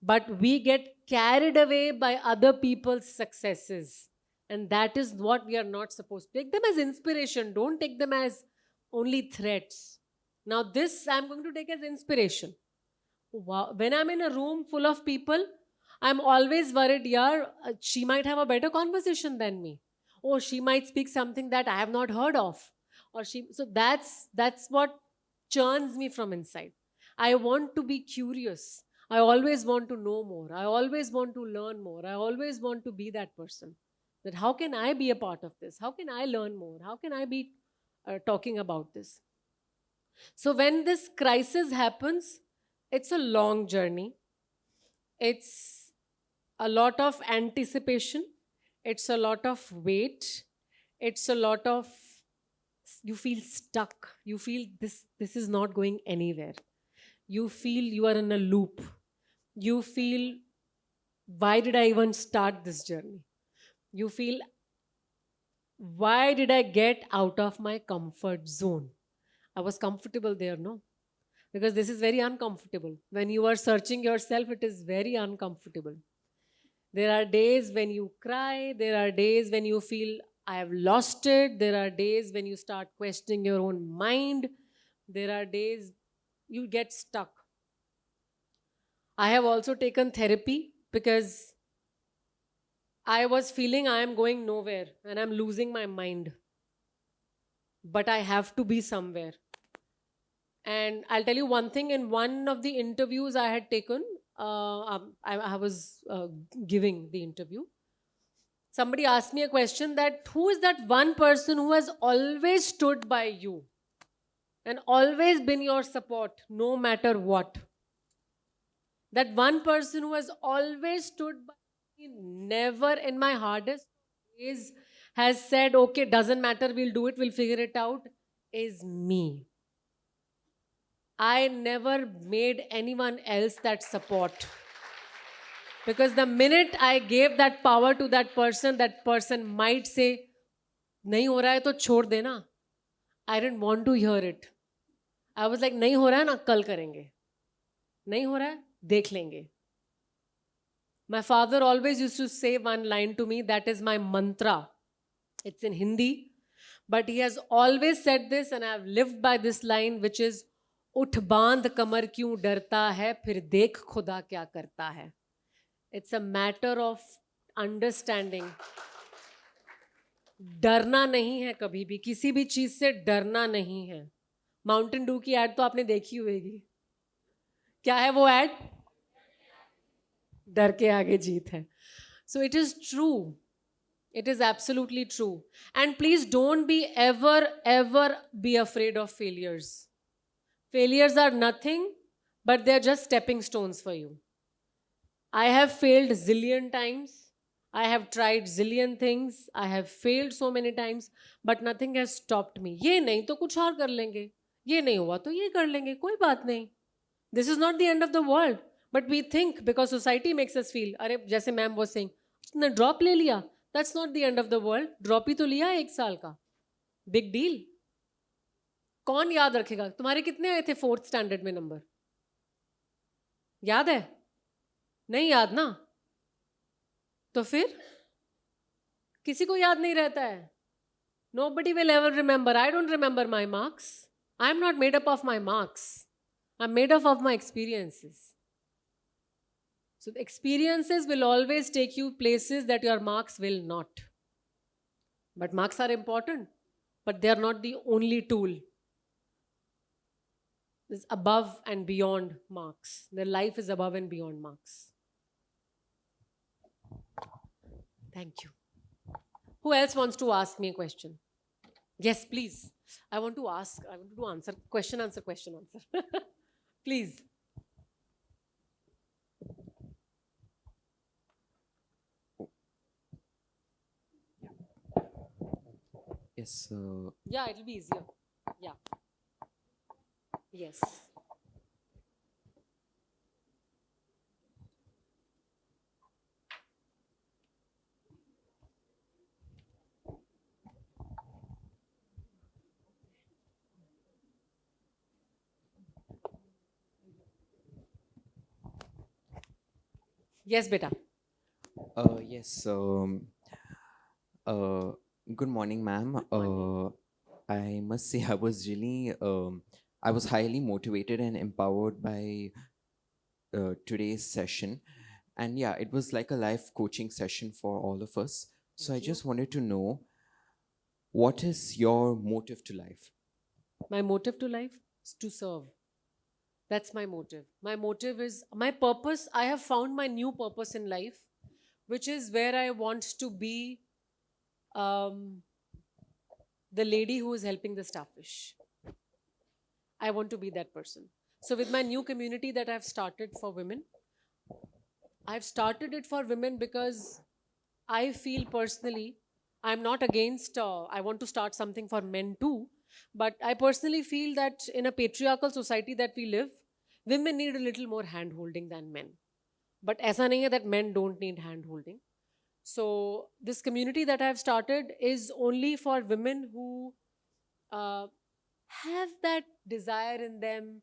[SPEAKER 1] but we get carried away by other people's successes, and that is what we are not supposed to. Take them as inspiration. Don't take them as only threats. Now this I'm going to take as inspiration. Wow. When I'm in a room full of people, I'm always worried, she might have a better conversation than me. Or she might speak something that I have not heard of. So that's what churns me from inside. I want to be curious. I always want to know more. I always want to learn more. I always want to be that person. That how can I be a part of this? How can I learn more? How can I be talking about this? So when this crisis happens, It's a long journey. It's a lot of anticipation. It's a lot of wait. It's a lot of, you feel stuck. You feel this is not going anywhere. You feel you are in a loop. You feel, why did I even start this journey? You feel, why did I get out of my comfort zone? I was comfortable there, no? Because this is very uncomfortable. When you are searching yourself, it is very uncomfortable. There are days when you cry, there are days when you feel, I have lost it. There are days when you start questioning your own mind. There are days you get stuck. I have also taken therapy because I was feeling I am going nowhere and I'm losing my mind. But I have to be somewhere. And I'll tell you one thing, in one of the interviews I had taken, I was giving the interview. Somebody asked me a question that who is that one person who has always stood by you and always been your support no matter what? That one person who has always stood by me, never in my hardest days has said, okay, doesn't matter, we'll do it, we'll figure it out, is me. I never made anyone else that support. Because the minute I gave that power to that person might say, nahi ho raha hai to chhod dena. I didn't want to hear it. I was like, nahi ho raha hai na, kal karenge. Nahi ho raha hai, dekh lenge. My father always used to say one line to me, that is my mantra. It's in Hindi. But he has always said this, and I've lived by this line, which is, उठ बांध कमर क्यों डरता है, फिर देख खुदा क्या करता है. It's a matter of understanding. डरना नहीं है कभी भी, किसी भी चीज से डरना नहीं है. माउंटेन ड्यू की एड तो आपने देखी होगी. क्या है वो एड? डर के आगे जीत है. So it is true. It is absolutely true. And please don't be ever be afraid of failures. Failures are nothing, but they're just stepping stones for you. I have failed zillion times. I have tried zillion things. I have failed so many times, but nothing has stopped me. ये नहीं तो कुछ और कर लेंगे. ये नहीं हुआ तो ये कर लेंगे. कोई बात नहीं. This is not the end of the world. But we think, because society makes us feel, अरे जैसे मैम was saying, उसने ड्रॉप ले लिया. That's not the end of the world. Drop ही तो लिया 1 साल का. Big deal. कौन याद रखेगा? तुम्हारे कितने आए थे 4th स्टैंडर्ड में नंबर? याद है? नहीं याद ना? तो फिर किसी को याद नहीं रहता है. Nobody will ever remember. I don't remember my marks. I'm not made up of my marks. I'm made up of my experiences. So the experiences will always take you places that your marks will not. But marks are important, but they are not the only tool. It's above and beyond marks. Their life is above and beyond marks. Thank you. Who else wants to ask me a question? Yes, please. I want to do answer, question, answer. Please.
[SPEAKER 3] Yes.
[SPEAKER 1] Yeah, it'll be easier. Yeah. Yes. Yes, beta.
[SPEAKER 3] Yes. Good morning, ma'am. I must say I was really, I was highly motivated and empowered by today's session. And yeah, it was like a life coaching session for all of us. So I just wanted to know, what is your motive to life?
[SPEAKER 1] My motive to life is to serve. That's my motive. My motive is my purpose. I have found my new purpose in life, which is where I want to be the lady who is helping the starfish. I want to be that person. So with my new community that I've started for women, I've started it for women because I feel personally, I'm not against, I want to start something for men too, but I personally feel that in a patriarchal society that we live, women need a little more hand holding than men. But aisa nahi hai that men don't need hand holding. So this community that I've started is only for women who uh, have that desire in them,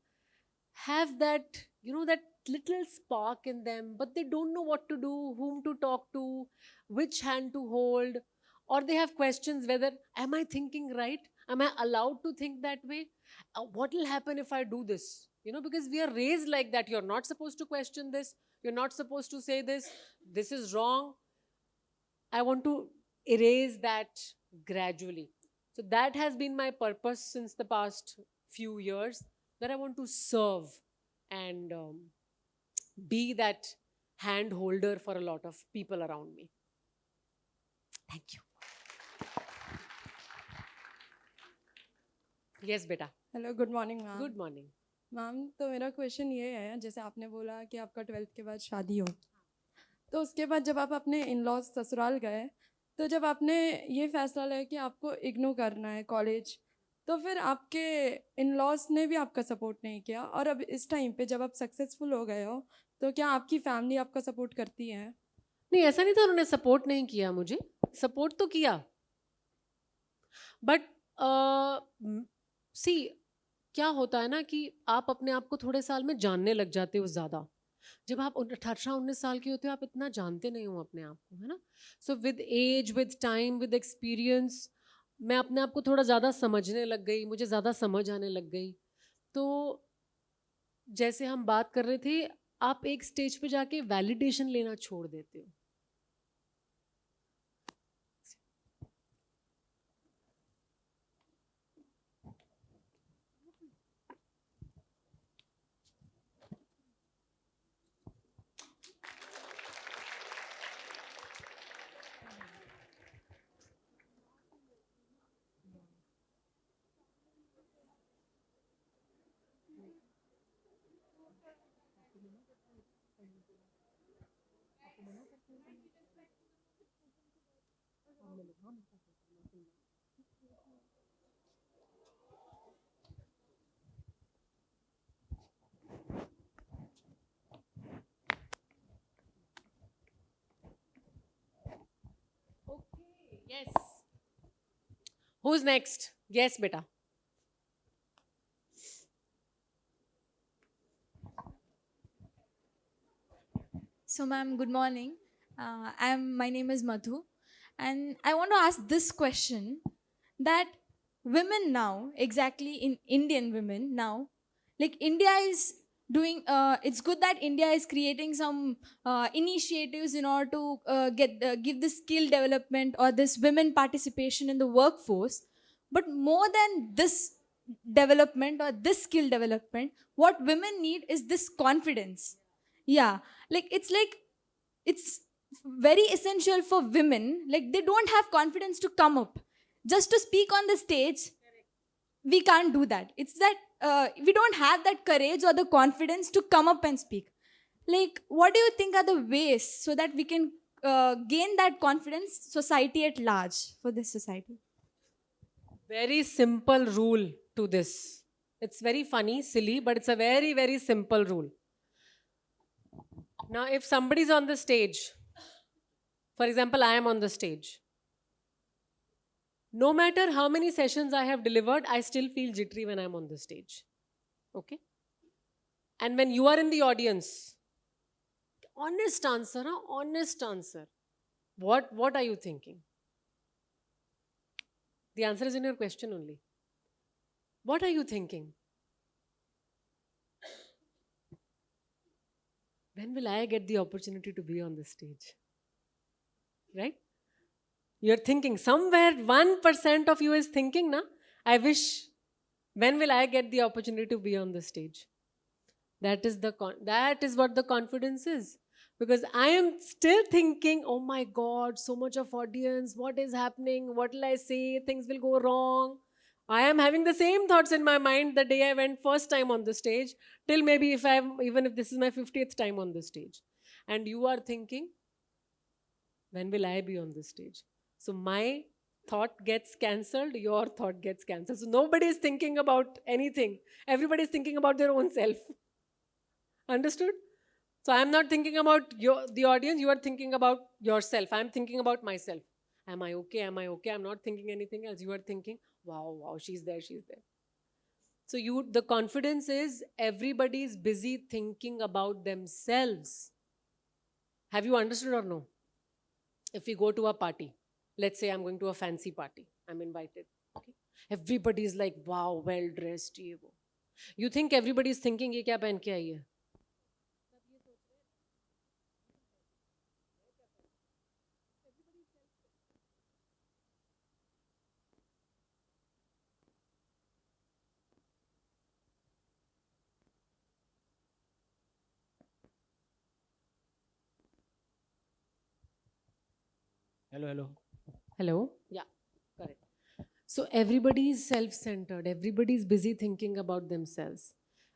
[SPEAKER 1] have that, that little spark in them, but they don't know what to do, whom to talk to, which hand to hold, or they have questions whether, am I thinking right? Am I allowed to think that way? What will happen if I do this? Because we are raised like that. You're not supposed to question this. You're not supposed to say this. This is wrong. I want to erase that gradually. So that has been my purpose since the past few years, that I want to serve and be that hand holder for a lot of people around me. Thank you. Yes, beta.
[SPEAKER 4] Hello good morning ma'am
[SPEAKER 1] Good morning.
[SPEAKER 4] Ma'am तो मेरा question ये है, जैसे आपने बोला कि आपका 12th के बाद शादी हो, तो उसके बाद जब आप अपने इन लॉज ससुराल गए, तो जब आपने ये फैसला लिया कि आपको इग्नोर करना है कॉलेज, तो फिर आपके इन लॉज ने भी आपका सपोर्ट नहीं किया, और अब इस टाइम पे जब आप सक्सेसफुल हो गए हो, तो क्या आपकी फैमिली आपका सपोर्ट करती है?
[SPEAKER 1] नहीं, ऐसा नहीं था उन्होंने सपोर्ट नहीं किया, मुझे सपोर्ट तो किया, बट सी क्या होता है ना कि आप अपने आप को थोड़े साल में जानने लग जाते हो ज़्यादा. जब आप 18-19 साल के होते हो, आप इतना जानते नहीं हो अपने आप को, है ना. So with age, with time, with experience, मैं अपने आप को थोड़ा ज़्यादा समझने लग गई, मुझे ज़्यादा समझ आने लग गई. तो जैसे हम बात कर रहे थे, आप एक स्टेज पे जाके वैलिडेशन लेना छोड़ देते हो. Yes. Who's next? Yes, beta.
[SPEAKER 5] So, ma'am, good morning. My name is Madhu, and I want to ask this question: that women now, exactly in Indian women now, like India is doing. It's good that India is creating some initiatives in order to give this skill development or this women participation in the workforce. But more than this development or this skill development, what women need is this confidence. Yeah, it's very essential for women. Like, they don't have confidence to come up just to speak on the stage. We can't do that. It's that we don't have that courage or the confidence to come up and speak. Like, what do you think are the ways so that we can gain that confidence, society at large, for this society?
[SPEAKER 1] Very simple rule to this. It's very funny, silly, but it's a very, very simple rule. Now, if somebody's on the stage, for example, I am on the stage. No matter how many sessions I have delivered, I still feel jittery when I'm on the stage. Okay? And when you are in the audience, honest answer, huh? Honest answer. What are you thinking? The answer is in your question only. What are you thinking? When will I get the opportunity to be on the stage? Right? You're thinking, somewhere 1% of you is thinking, na? I wish, when will I get the opportunity to be on the stage? That is what the confidence is. Because I am still thinking, oh my God, so much of audience, what is happening? What will I say? Things will go wrong. I am having the same thoughts in my mind the day I went first time on the stage, till maybe even if this is my 50th time on the stage. And you are thinking, when will I be on this stage? So my thought gets cancelled, your thought gets cancelled. So nobody is thinking about anything. Everybody is thinking about their own self. Understood? So I'm not thinking about the audience, you are thinking about yourself. I'm thinking about myself. Am I okay? Am I okay? I'm not thinking anything else. You are thinking, wow, she's there, she's there. So the confidence is everybody is busy thinking about themselves. Have you understood or no? If we go to a party, let's say I'm going to a fancy party, I'm invited. Okay? Everybody is like, wow, well dressed. ये वो. You think everybody is thinking, ये क्या पहन के आई है?
[SPEAKER 6] Hello.
[SPEAKER 1] Hello? Yeah, correct. So everybody is self-centered. Everybody is busy thinking about themselves.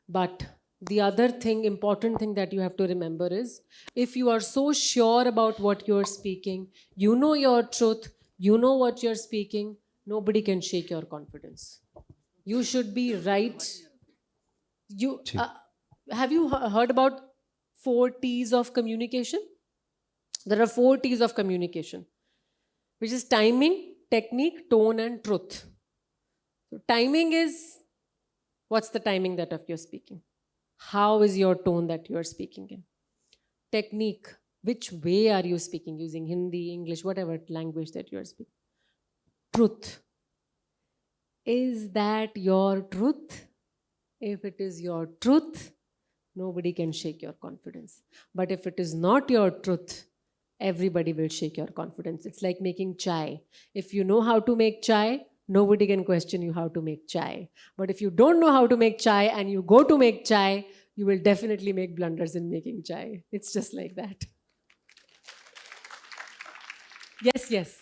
[SPEAKER 1] But the other thing, important thing that you have to remember is, if you are so sure about what you're speaking, you know your truth, you know what you're speaking, nobody can shake your confidence. You should be right. Have you heard about 4 T's of communication? There are 4 T's of communication, which is timing, technique, tone, and truth. So timing is, what's the timing that of you're speaking? How is your tone that you are speaking in? Technique, which way are you speaking, using Hindi, English, whatever language that you are speaking? Truth. Is that your truth? If it is your truth, nobody can shake your confidence. But if it is not your truth, everybody will shake your confidence. It's like making chai. If you know how to make chai, nobody can question you how to make chai. But if you don't know how to make chai and you go to make chai, you will definitely make blunders in making chai. It's just like that. Yes.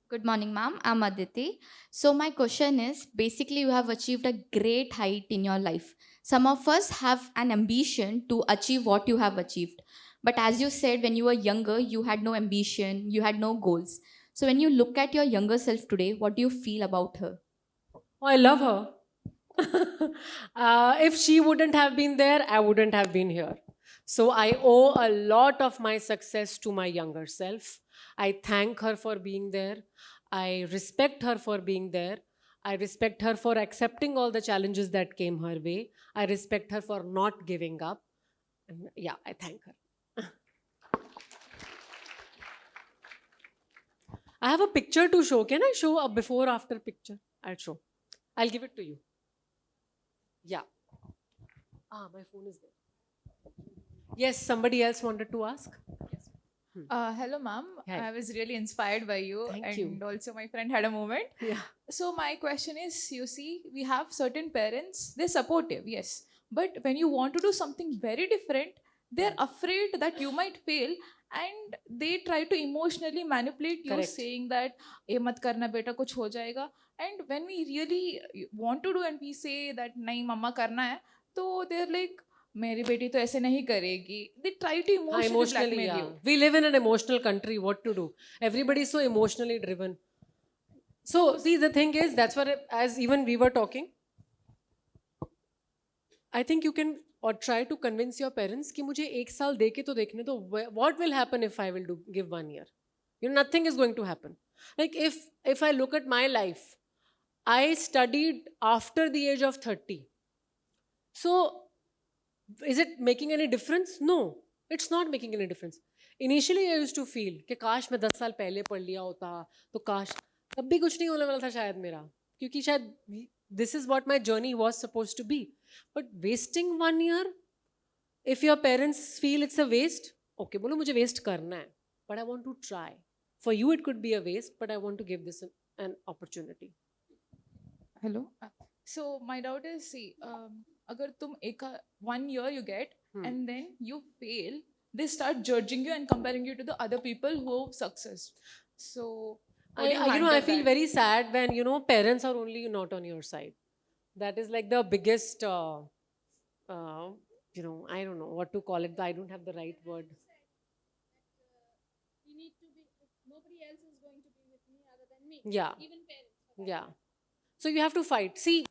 [SPEAKER 7] Good morning, ma'am. I'm Aditi. So my question is, basically you have achieved a great height in your life. Some of us have an ambition to achieve what you have achieved. But as you said, when you were younger, you had no ambition, you had no goals. So when you look at your younger self today, what do you feel about her?
[SPEAKER 1] Oh, I love her. If she wouldn't have been there, I wouldn't have been here. So I owe a lot of my success to my younger self. I thank her for being there. I respect her for being there. I respect her for accepting all the challenges that came her way. I respect her for not giving up. And yeah, I thank her. I have a picture to show. Can I show a before after picture? I'll show. I'll give it to you. Yeah. My phone is there. Yes, somebody else wanted to ask.
[SPEAKER 8] Hello, ma'am.
[SPEAKER 1] Hi.
[SPEAKER 8] I was really inspired by you.
[SPEAKER 1] Thank
[SPEAKER 8] and
[SPEAKER 1] you.
[SPEAKER 8] Also, my friend had a moment.
[SPEAKER 1] Yeah.
[SPEAKER 8] So, my question is, you see, we have certain parents, they're supportive, yes. But when you want to do something very different, they're afraid that you might fail and they try to emotionally manipulate you,
[SPEAKER 1] Correct.
[SPEAKER 8] saying that, "Eh, mat karna beta, kuch ho jayega." And when we really want to do and we say that, "Nahi, mama karna hai," so they're like, मेरी बेटी तो ऐसे नहीं करेगी. They try to emotionally blackmail you.
[SPEAKER 1] We live in an emotional country. What to do? Everybody is so emotionally driven. So, see, the thing is, that's what, as even we were talking, I think you can or try to convince your parents कि मुझे 1 साल दे के तो देखने दो. What will happen if I will give 1 year? You know, nothing is going to happen. Like if I look at my life, I studied after the age of 30. So, is it making any difference? No, it's not making any difference. Initially, I used to feel कि काश मैं 10 साल पहले पढ़ लिया होता तो काश तब भी कुछ नहीं होने वाला था शायद मेरा, क्योंकि शायद this is what my journey was supposed to be. But wasting 1 year, if your parents feel it's a waste, okay, बोलो मुझे waste करना है, but I want to try. For you, it could be a waste, but I want to give this an opportunity.
[SPEAKER 8] Hello. So my doubt is, see, अगर तुम 1 year you get and then you fail, they start judging you and comparing you to the other people who have success. So
[SPEAKER 2] How do you
[SPEAKER 1] I
[SPEAKER 2] handle
[SPEAKER 1] feel
[SPEAKER 2] that?
[SPEAKER 1] very sad when, parents are only not on your side. That is like the biggest, I don't know what to call it. I don't have the right word. Yeah. Yeah. So you have to fight. See,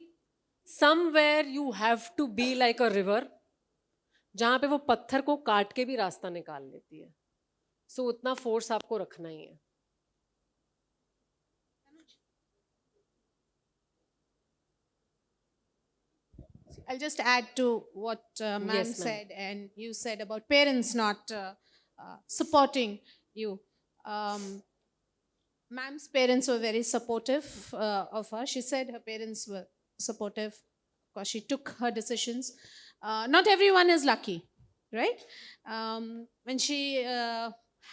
[SPEAKER 1] somewhere you have to be like a river, जहाँ पे वो पत्थर को काट के भी रास्ता निकाल लेती है. So उतना फोर्स आपको रखना ही है.
[SPEAKER 6] I'll just add to what ma'am
[SPEAKER 1] Yes, ma'am.
[SPEAKER 6] said, and you said about parents not supporting you. Ma'am's parents were very supportive of her. She said her parents were supportive because she took her decisions. Not everyone is lucky, right? When she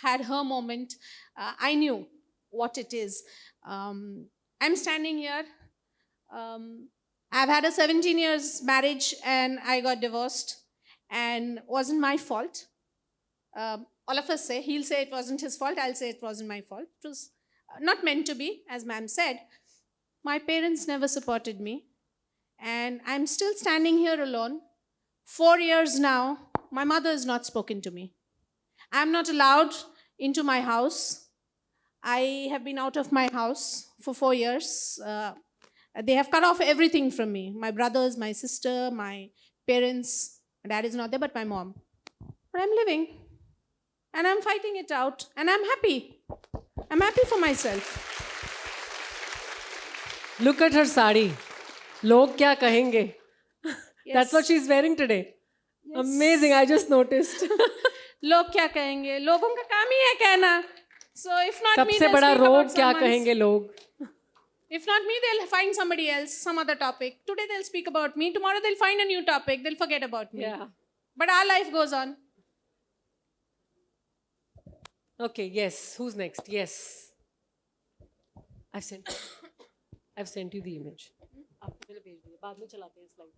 [SPEAKER 6] had her moment, I knew what it is. I'm standing here. I've had a 17 years marriage and I got divorced, and wasn't my fault. All of us say, he'll say it wasn't his fault, I'll say it wasn't my fault. It was not meant to be, as ma'am said. My parents never supported me, and I'm still standing here alone. 4 years now, my mother has not spoken to me. I'm not allowed into my house. I have been out of my house for 4 years. They have cut off everything from me. My brothers, my sister, my parents. My dad is not there, but my mom. But I'm living. And I'm fighting it out. And I'm happy. I'm happy for myself.
[SPEAKER 1] Look at her sari. Log kya kahenge? That's what she's wearing today. Amazing. I just noticed.
[SPEAKER 6] लोग क्या कहेंगे? लोगों का काम ही है कहना. So if not me,
[SPEAKER 1] सबसे
[SPEAKER 6] they'll
[SPEAKER 1] बड़ा
[SPEAKER 6] speak about
[SPEAKER 1] रोग क्या
[SPEAKER 6] someone else.
[SPEAKER 1] कहेंगे लोग?
[SPEAKER 6] If not me, they'll find somebody else, some other topic. Today they'll speak about me. Tomorrow they'll find a new topic. They'll forget about me.
[SPEAKER 1] Yeah.
[SPEAKER 6] But our life goes on.
[SPEAKER 1] Okay, yes. Who's next? Yes. I've sent you the image. आपको मैंने भेज दिया. बाद में चलाते हैं slide.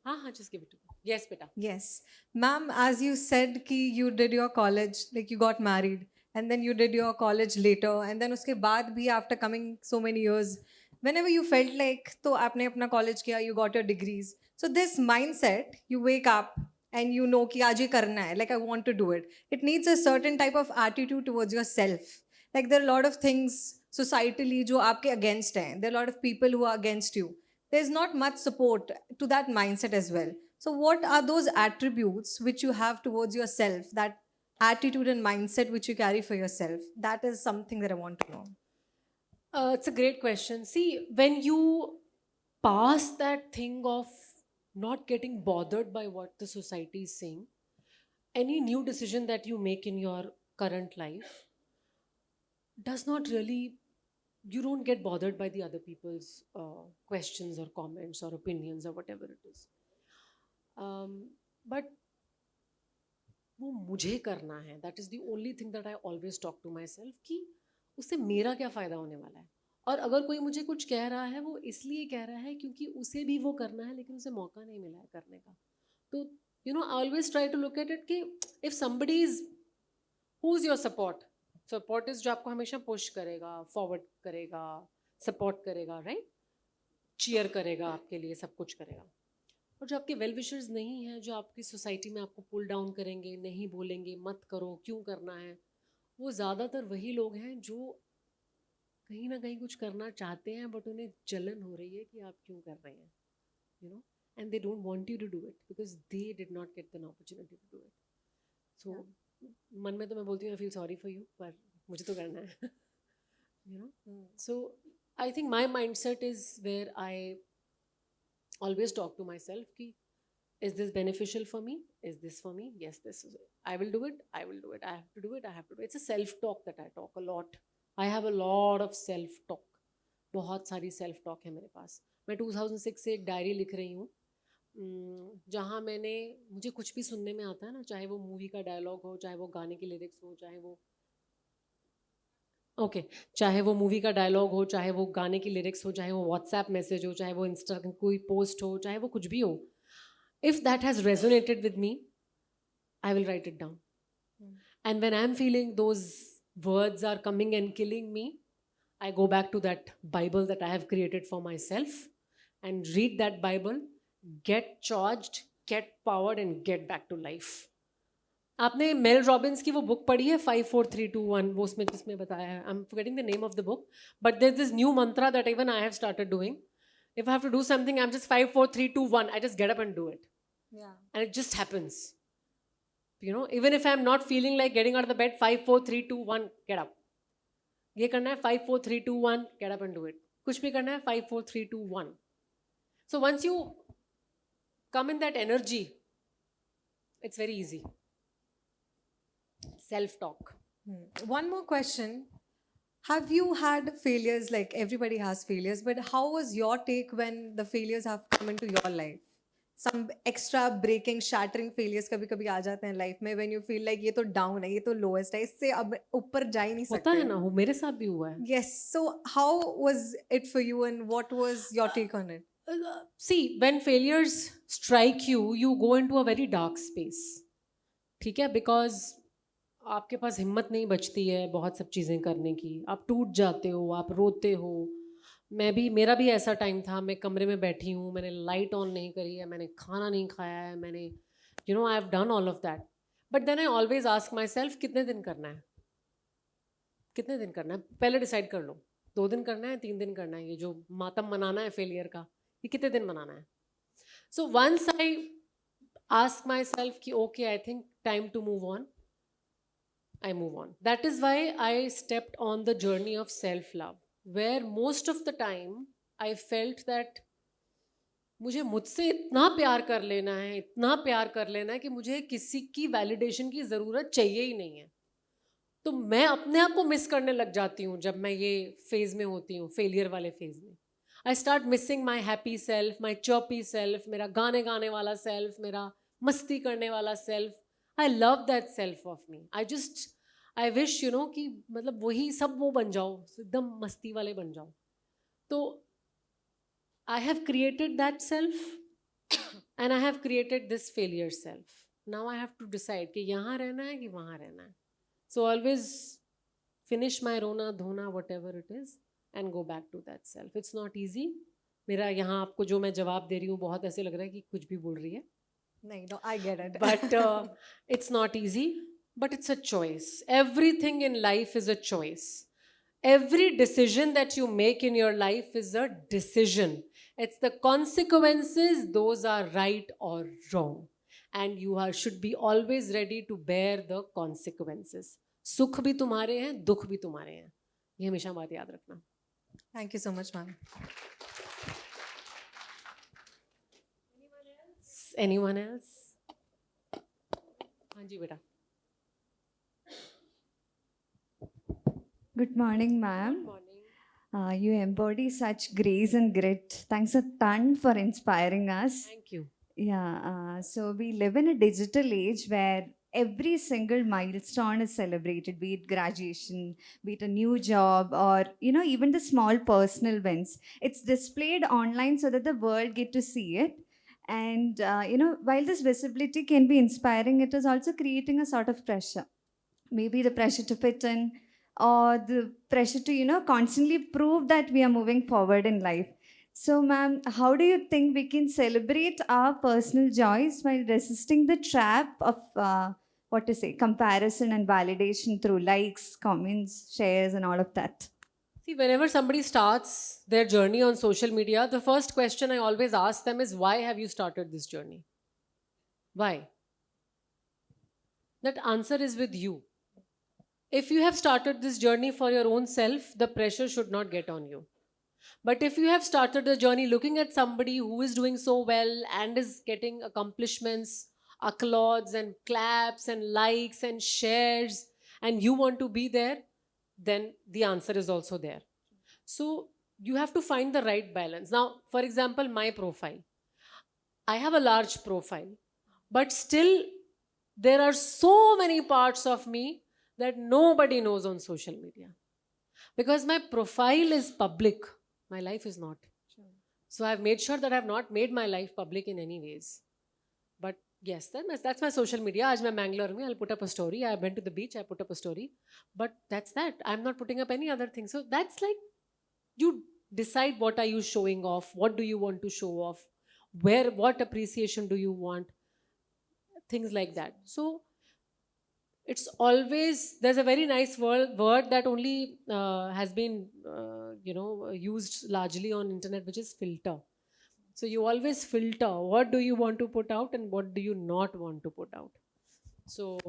[SPEAKER 1] हाँ, just give it to me. Yes, beta.
[SPEAKER 9] Yes. Ma'am, as you said कि you did your college, like you got married and then you did your college later and then उसके बाद भी after coming so many years, whenever you felt like तो आपने अपना college किया, you got your degrees. So this mindset, you wake up and you know कि आज ये करना है, like I want to do it. It needs a certain type of attitude towards yourself. Like there are a lot of things societally जो आपके against हैं. There are a lot of people who are against you. There's not much support to that mindset as well. So what are those attributes which you have towards yourself, that attitude and mindset which you carry for yourself? That is something that I want to know.
[SPEAKER 1] It's a great question. See, when you pass that thing of not getting bothered by what the society is saying, any new decision that you make in your current life does not really, you don't get bothered by the other people's questions or comments or opinions or whatever it is. But वो मुझे करना है. That is the only thing that I always talk to myself कि उससे मेरा क्या फ़ायदा होने वाला है. और अगर कोई मुझे कुछ कह रहा है वो इसलिए कह रहा है क्योंकि उसे भी वो करना है लेकिन उसे मौका नहीं मिला है करने का. तो I always try to look at it कि if somebody is, who's your support? Support is जो आपको हमेशा push करेगा, forward करेगा, support करेगा, right? cheer करेगा आपके लिए, सब कुछ करेगा. और जो आपके वेल विशर्स नहीं हैं, जो आपकी सोसाइटी में आपको पुल डाउन करेंगे, नहीं बोलेंगे, मत करो, क्यों करना है, वो ज़्यादातर वही लोग हैं जो कहीं ना कहीं कुछ करना चाहते हैं बट उन्हें जलन हो रही है कि आप क्यों कर रहे हैं, and they don't want you to do it because they did not get an opportunity to do it. So मन में तो मैं बोलती हूँ I feel sorry for you, पर मुझे तो करना है. So I think my mindset is where I always talk to myself ki, is this beneficial for me? Is this for me? Yes, this is it. I will do it. I will do it. I have to do it. I have to do it. It's a self-talk that I talk a lot. I have a lot of self-talk. बहुत सारी self-talk है मेरे पास. मैं 2006 से एक diary लिख रही हूँ जहाँ मुझे कुछ भी सुनने में आता है ना, चाहे वो मूवी का डायलॉग हो, चाहे वो गाने की लिरिक्स हो, चाहे वो मूवी का डायलॉग हो, चाहे वो गाने की लिरिक्स हो, चाहे वो व्हाट्सएप मैसेज हो, चाहे वो इंस्टा कोई पोस्ट हो, चाहे वो कुछ भी हो, if that has resonated with me, I will write it down. And when I am feeling those words are coming and killing me, I go back to that Bible that I have created for myself and read that Bible, get charged, get powered, and get back to life. आपने Mel Robbins की वो book पढ़ी है 5 4 3 2 1? वो उसमें जिसमें बताया है, I am forgetting the name of the book, but there is this new mantra that even I have started doing. If I have to do something, I'm just 5 4 3 2 1. I just get up and do it.
[SPEAKER 9] Yeah.
[SPEAKER 1] And it just happens. You know, even if I'm not feeling like getting out of the bed, 5 4 3 2 1, get up. ये करना है 5 4 3 2 1, get up and do it. कुछ भी करना है 5 4 3 2 1. So once you come in that energy, it's very easy. Self-talk.
[SPEAKER 9] One more question. Have you had failures? Like everybody has failures, but how was your take when the failures have come into your life? Some extra breaking, shattering failures कभी कभी आ जाते हैं life में when you feel like ये तो down है, ये तो lowest है, इससे अब ऊपर जा ही नहीं
[SPEAKER 1] होता
[SPEAKER 9] सकते.
[SPEAKER 1] है ना, वो मेरे साथ भी हुआ है.
[SPEAKER 9] Yes. So how was it for you, and what was your take on it?
[SPEAKER 1] See, when failures strike you, you go into a very dark space. ठीक है, because आपके पास हिम्मत नहीं बचती है बहुत सब चीज़ें करने की. आप टूट जाते हो, आप रोते हो. मेरा भी ऐसा टाइम था, मैं कमरे में बैठी हूँ, मैंने लाइट ऑन नहीं करी है, मैंने खाना नहीं खाया है, मैंने I have done all of that. But then I always ask myself, कितने दिन करना है, कितने दिन करना है, पहले डिसाइड कर लो. 2 दिन करना है, 3 दिन करना है, ये जो मातम मनाना है फेलियर का, ये कितने दिन मनाना है. So once I ask myself कि okay, I think time to move on, I move on. That is why I stepped on the journey of self-love, where most of the time I felt that मुझे मुझसे इतना प्यार कर लेना है, इतना प्यार कर लेना है कि मुझे किसी की वैलिडेशन की ज़रूरत चाहिए ही नहीं है. तो मैं अपने आप को मिस करने लग जाती हूँ जब मैं ये फेज़ में होती हूँ, फेलियर वाले फेज़ में. I start missing my happy self, my chirpy self, मेरा गाने गाने वाला सेल्फ, मेरा मस्ती करने वाला self. I love that self of me. I wish कि मतलब वही सब वो बन जाओ, एकदम मस्ती वाले बन जाओ. तो I have created that self and I have created this failure self. Now I have to decide कि यहाँ रहना है कि वहाँ रहना है. So always finish my rona dhona whatever it is and go back to that self. It's not easy. मेरा यहाँ आपको जो मैं जवाब दे रही हूँ बहुत ऐसे लग रहा है कि कुछ भी बोल रही है.
[SPEAKER 9] No, I get it.
[SPEAKER 1] But it's not easy, but it's a choice. Everything in life is a choice. Every decision that you make in your life is a decision. It's the consequences, those are right or wrong. And you should be always ready to bear the consequences. सुख भी तुम्हारे हैं, दुख भी तुम्हारे हैं. ये हमेशा बात याद रखना.
[SPEAKER 9] Thank you so much, ma'am.
[SPEAKER 1] Anyone else? हाँ जी बेटा.
[SPEAKER 10] Good morning, ma'am.
[SPEAKER 1] Good morning.
[SPEAKER 10] You embody such grace and grit. Thanks a ton for inspiring us.
[SPEAKER 1] Thank you.
[SPEAKER 10] Yeah, so we live in a digital age where every single milestone is celebrated, be it graduation, be it a new job, or even the small personal wins. It's displayed online so that the world get to see it. And while this visibility can be inspiring, it is also creating a sort of pressure. Maybe the pressure to fit in, or the pressure to constantly prove that we are moving forward in life. So, ma'am, how do you think we can celebrate our personal joys while resisting the trap of comparison and validation through likes, comments, shares, and all of that?
[SPEAKER 1] See, whenever somebody starts their journey on social media, the first question I always ask them is, why have you started this journey? Why? That answer is with you. If you have started this journey for your own self, the pressure should not get on you. But if you have started the journey looking at somebody who is doing so well and is getting accomplishments, accolades and claps and likes and shares, and you want to be there, then the answer is also there. So you have to find the right balance. Now, for example, my profile. I have a large profile, but still there are so many parts of me that nobody knows on social media. Because my profile is public, my life is not. So I've made sure that I've not made my life public in any ways. But Yes, that's my social media. Aaj main Bangalore mein, I'll put up a story. I went to the beach, I put up a story. But that's that. I'm not putting up any other thing. So that's like, you decide what are you showing off, what do you want to show off, what appreciation do you want, things like that. So it's always, there's a very nice word that only has been used largely on internet, which is filter. So you always filter what do you want to put out and what do you not want to put out. So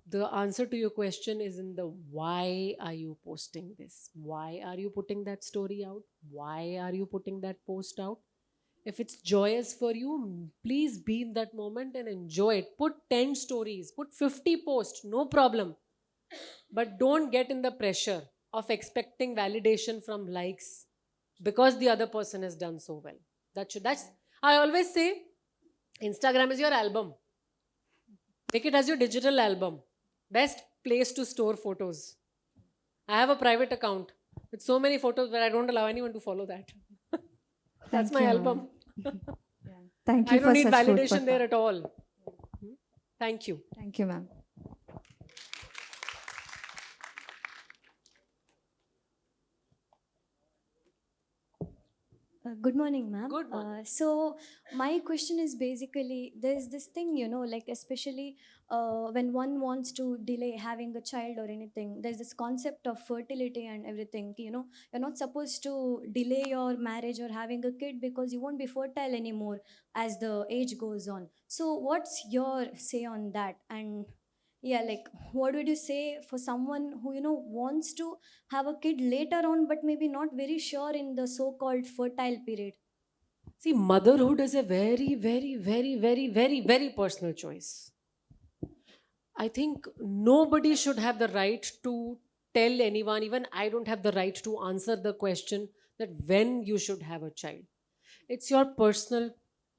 [SPEAKER 1] the answer to your question is in the why are you posting this? Why are you putting that story out? Why are you putting that post out? If it's joyous for you, please be in that moment and enjoy it. Put 10 stories, put 50 posts, no problem. But don't get in the pressure of expecting validation from likes because the other person has done so well. I always say, Instagram is your album. Make it as your digital album. Best place to store photos. I have a private account with so many photos, but I don't allow anyone to follow that. That's
[SPEAKER 10] Thank
[SPEAKER 1] my
[SPEAKER 10] you,
[SPEAKER 1] album.
[SPEAKER 10] Thank you
[SPEAKER 1] I
[SPEAKER 10] for
[SPEAKER 1] don't need
[SPEAKER 10] such food for
[SPEAKER 1] validation there
[SPEAKER 10] thought.
[SPEAKER 1] at all. Thank you.
[SPEAKER 10] Thank you, ma'am.
[SPEAKER 11] Good morning, ma'am.
[SPEAKER 1] Good morning.
[SPEAKER 11] So my question is basically, there's this thing, like especially when one wants to delay having a child or anything, there's this concept of fertility and everything. You're not supposed to delay your marriage or having a kid because you won't be fertile anymore as the age goes on. So what's your say on that? And yeah, like what would you say for someone who wants to have a kid later on but maybe not very sure in the so-called fertile period?
[SPEAKER 1] See, motherhood is a very, very, very, very, very, very personal choice. I think nobody should have the right to tell anyone, even I don't have the right to answer the question that when you should have a child. It's your personal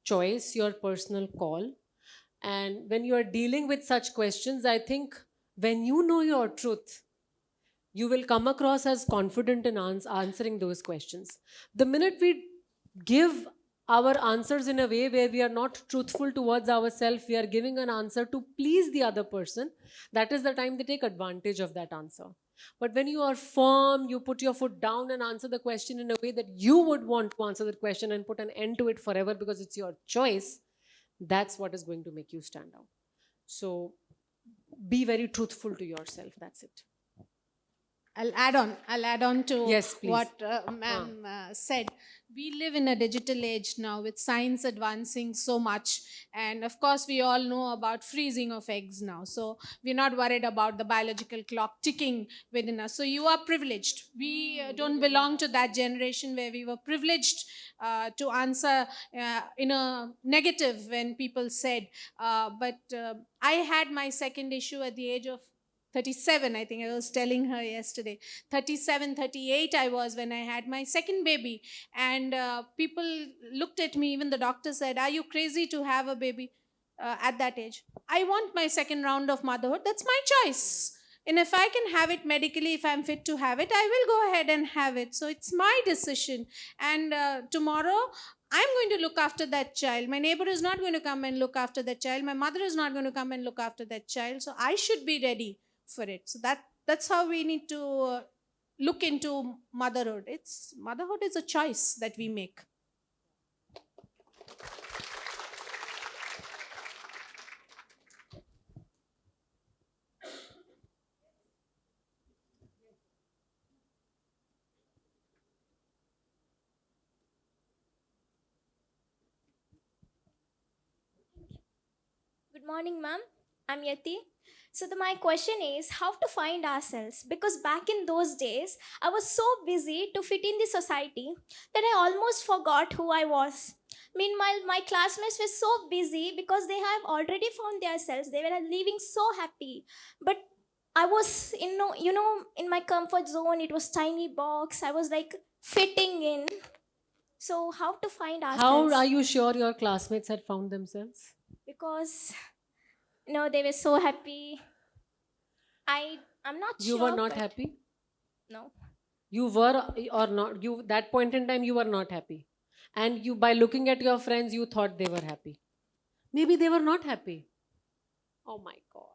[SPEAKER 1] choice, your personal call. And when you are dealing with such questions, I think when you know your truth, you will come across as confident in answering those questions. The minute we give our answers in a way where we are not truthful towards ourselves, we are giving an answer to please the other person, that is the time they take advantage of that answer. But when you are firm, you put your foot down and answer the question in a way that you would want to answer the question and put an end to it forever because it's your choice, that's what is going to make you stand out. So be very truthful to yourself. That's it.
[SPEAKER 6] I'll add on to
[SPEAKER 1] Yes, please.
[SPEAKER 6] what ma'am said. We live in a digital age now with science advancing so much. And of course, we all know about freezing of eggs now. So we're not worried about the biological clock ticking within us. So you are privileged. We don't belong to that generation where we were privileged to answer in a negative when people said. But I had my second issue at the age of 37, I think I was telling her yesterday. 37, 38 I was when I had my second baby. And people looked at me, even the doctor said, are you crazy to have a baby at that age? I want my second round of motherhood. That's my choice. And if I can have it medically, if I'm fit to have it, I will go ahead and have it. So it's my decision. And tomorrow, I'm going to look after that child. My neighbor is not going to come and look after that child. My mother is not going to come and look after that child. So I should be ready for it. So that's how we need to look into motherhood. Motherhood is a choice that we make.
[SPEAKER 12] Good morning, ma'am. I'm Yeti. So my question is how to find ourselves, because back in those days I was so busy to fit in the society that I almost forgot who I was. Meanwhile, my classmates were so busy because they have already found themselves. They were living so happy. But I was in my comfort zone. It was tiny box. I was like fitting in. So how to find ourselves?
[SPEAKER 1] How are you sure your classmates had found themselves?
[SPEAKER 12] Because they were so happy. I'm not
[SPEAKER 1] You
[SPEAKER 12] sure.
[SPEAKER 1] were not
[SPEAKER 12] but
[SPEAKER 1] happy?
[SPEAKER 12] No.
[SPEAKER 1] You were or not? You, that point in time, you were not happy. And you, by looking at your friends, you thought they were happy. Maybe they were not happy. Oh my God.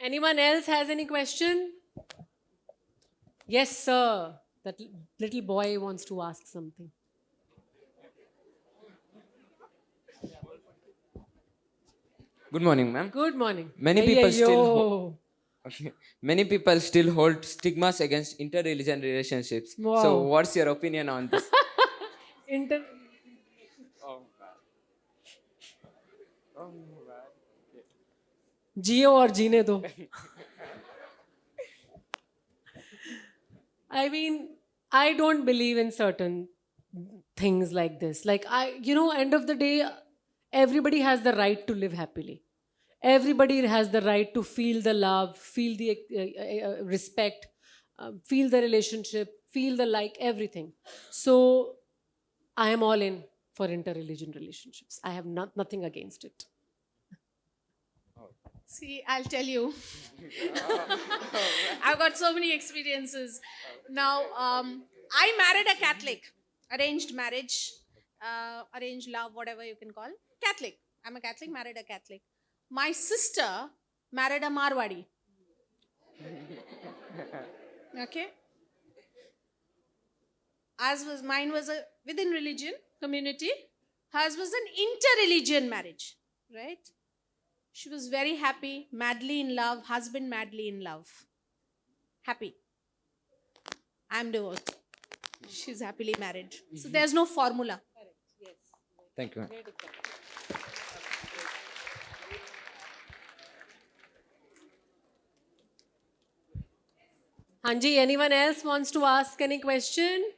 [SPEAKER 1] Anyone else has any question? Yes, sir. That little boy wants to ask something.
[SPEAKER 13] Good morning, ma'am.
[SPEAKER 1] Good morning.
[SPEAKER 13] Many people still
[SPEAKER 1] Ayyo.
[SPEAKER 13] okay. Many people still hold stigmas against interreligion relationships.
[SPEAKER 1] Wow.
[SPEAKER 13] So, what's your opinion on this?
[SPEAKER 1] Inter. जियो और जीने दो. I mean, I don't believe in certain things like this. Like, end of the day, everybody has the right to live happily. Everybody has the right to feel the love, feel the respect, feel the relationship, feel the like, everything. So, I am all in for interreligion relationships. I have nothing against it.
[SPEAKER 6] See, I'll tell you. I've got so many experiences. Now, I married a Catholic, arranged marriage, arranged love, whatever you can call. Catholic. I'm a Catholic, married a Catholic. My sister married a Marwadi. Okay? Mine was a within religion community. Hers was an inter-religion marriage, right? She was very happy, madly in love, husband madly in love. Happy. I'm divorced. She's happily married. So there's no formula.
[SPEAKER 13] Thank you, ma'am.
[SPEAKER 1] Hanji, anyone else wants to ask any question?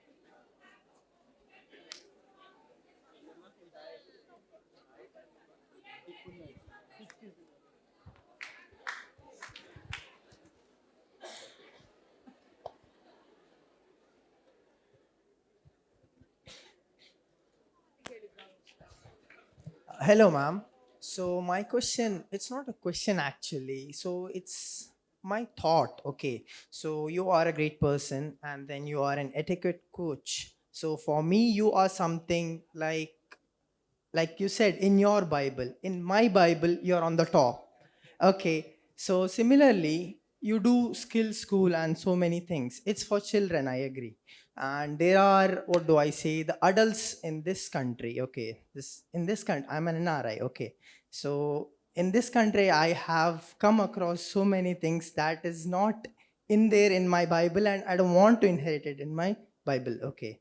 [SPEAKER 14] Hello, ma'am. So my question, it's not a question actually. So it's my thought. Okay. So you are a great person and then you are an etiquette coach. So for me, you are something like you said in your Bible. In my Bible, you're on the top. Okay. So similarly, you do skill school and so many things. It's for children, I agree. And there are, what do I say, the adults in this country. Okay. In this country, I'm an NRI. Okay. So in this country, I have come across so many things that is not in there in my Bible, and I don't want to inherit it in my Bible. Okay.